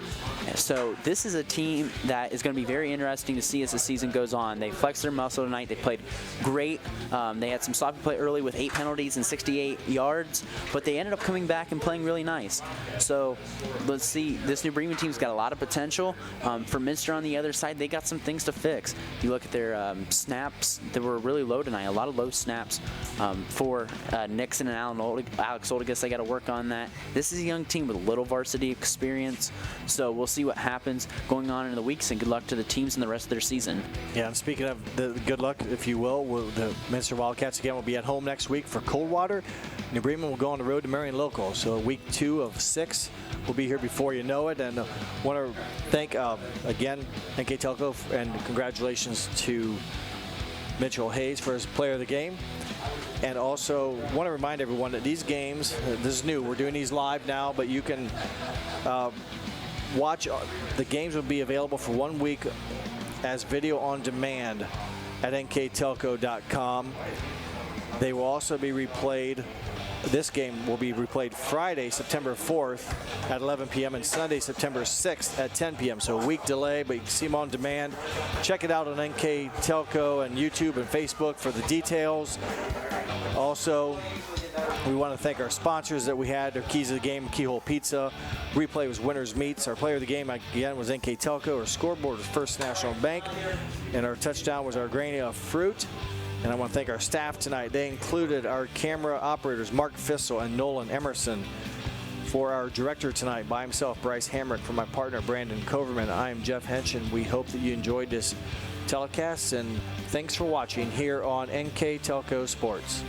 So this is a team that is going to be very interesting to see as the season goes on. They flexed their muscle tonight. They played great. They had some sloppy play early with 8 penalties and 68 yards, but they ended up coming back and playing really nice. So let's see. This New Bremen team's got a lot of potential. For Minster on the other side, they got some things to fix. You look at their snaps, they were really low tonight. A lot of low snaps for Nixon and Alex Oldigas. They got to work on that. This is a young team with little varsity experience, so we'll see what happens going on in the weeks, and good luck to the teams in the rest of their season. Yeah, and speaking of the good luck, if you will, the Minster Wildcats again will be at home next week for Coldwater. New Bremen will go on the road to Marion Local, so week 2 of 6 will be here before you know it. And want to thank again NKTelco, and congratulations to Mitchell Hayes for his player of the game. And also want to remind everyone that these games, this is new, we're doing these live now, but you can watch, the games will be available for 1 week as video on demand at nktelco.com. They will also be replayed. This game will be replayed Friday, September 4th at 11 p.m. and Sunday, September 6th at 10 p.m. So a week delay, but you can see them on demand. Check it out on NKTelco and YouTube and Facebook for the details. Also, we want to thank our sponsors that we had. Their keys of the game, Keyhole Pizza. Replay was Winners Meats. Our player of the game, again, was NKTelco. Our scoreboard was First National Bank. And our touchdown was our Grania Fruit. And I want to thank our staff tonight. They included our camera operators, Mark Fissel and Nolan Emerson. For our director tonight, by himself, Bryce Hamrick. For my partner, Brandon Coverman, I am Jeff Henshin. We hope that you enjoyed this telecast, and thanks for watching here on NKTelco Sports.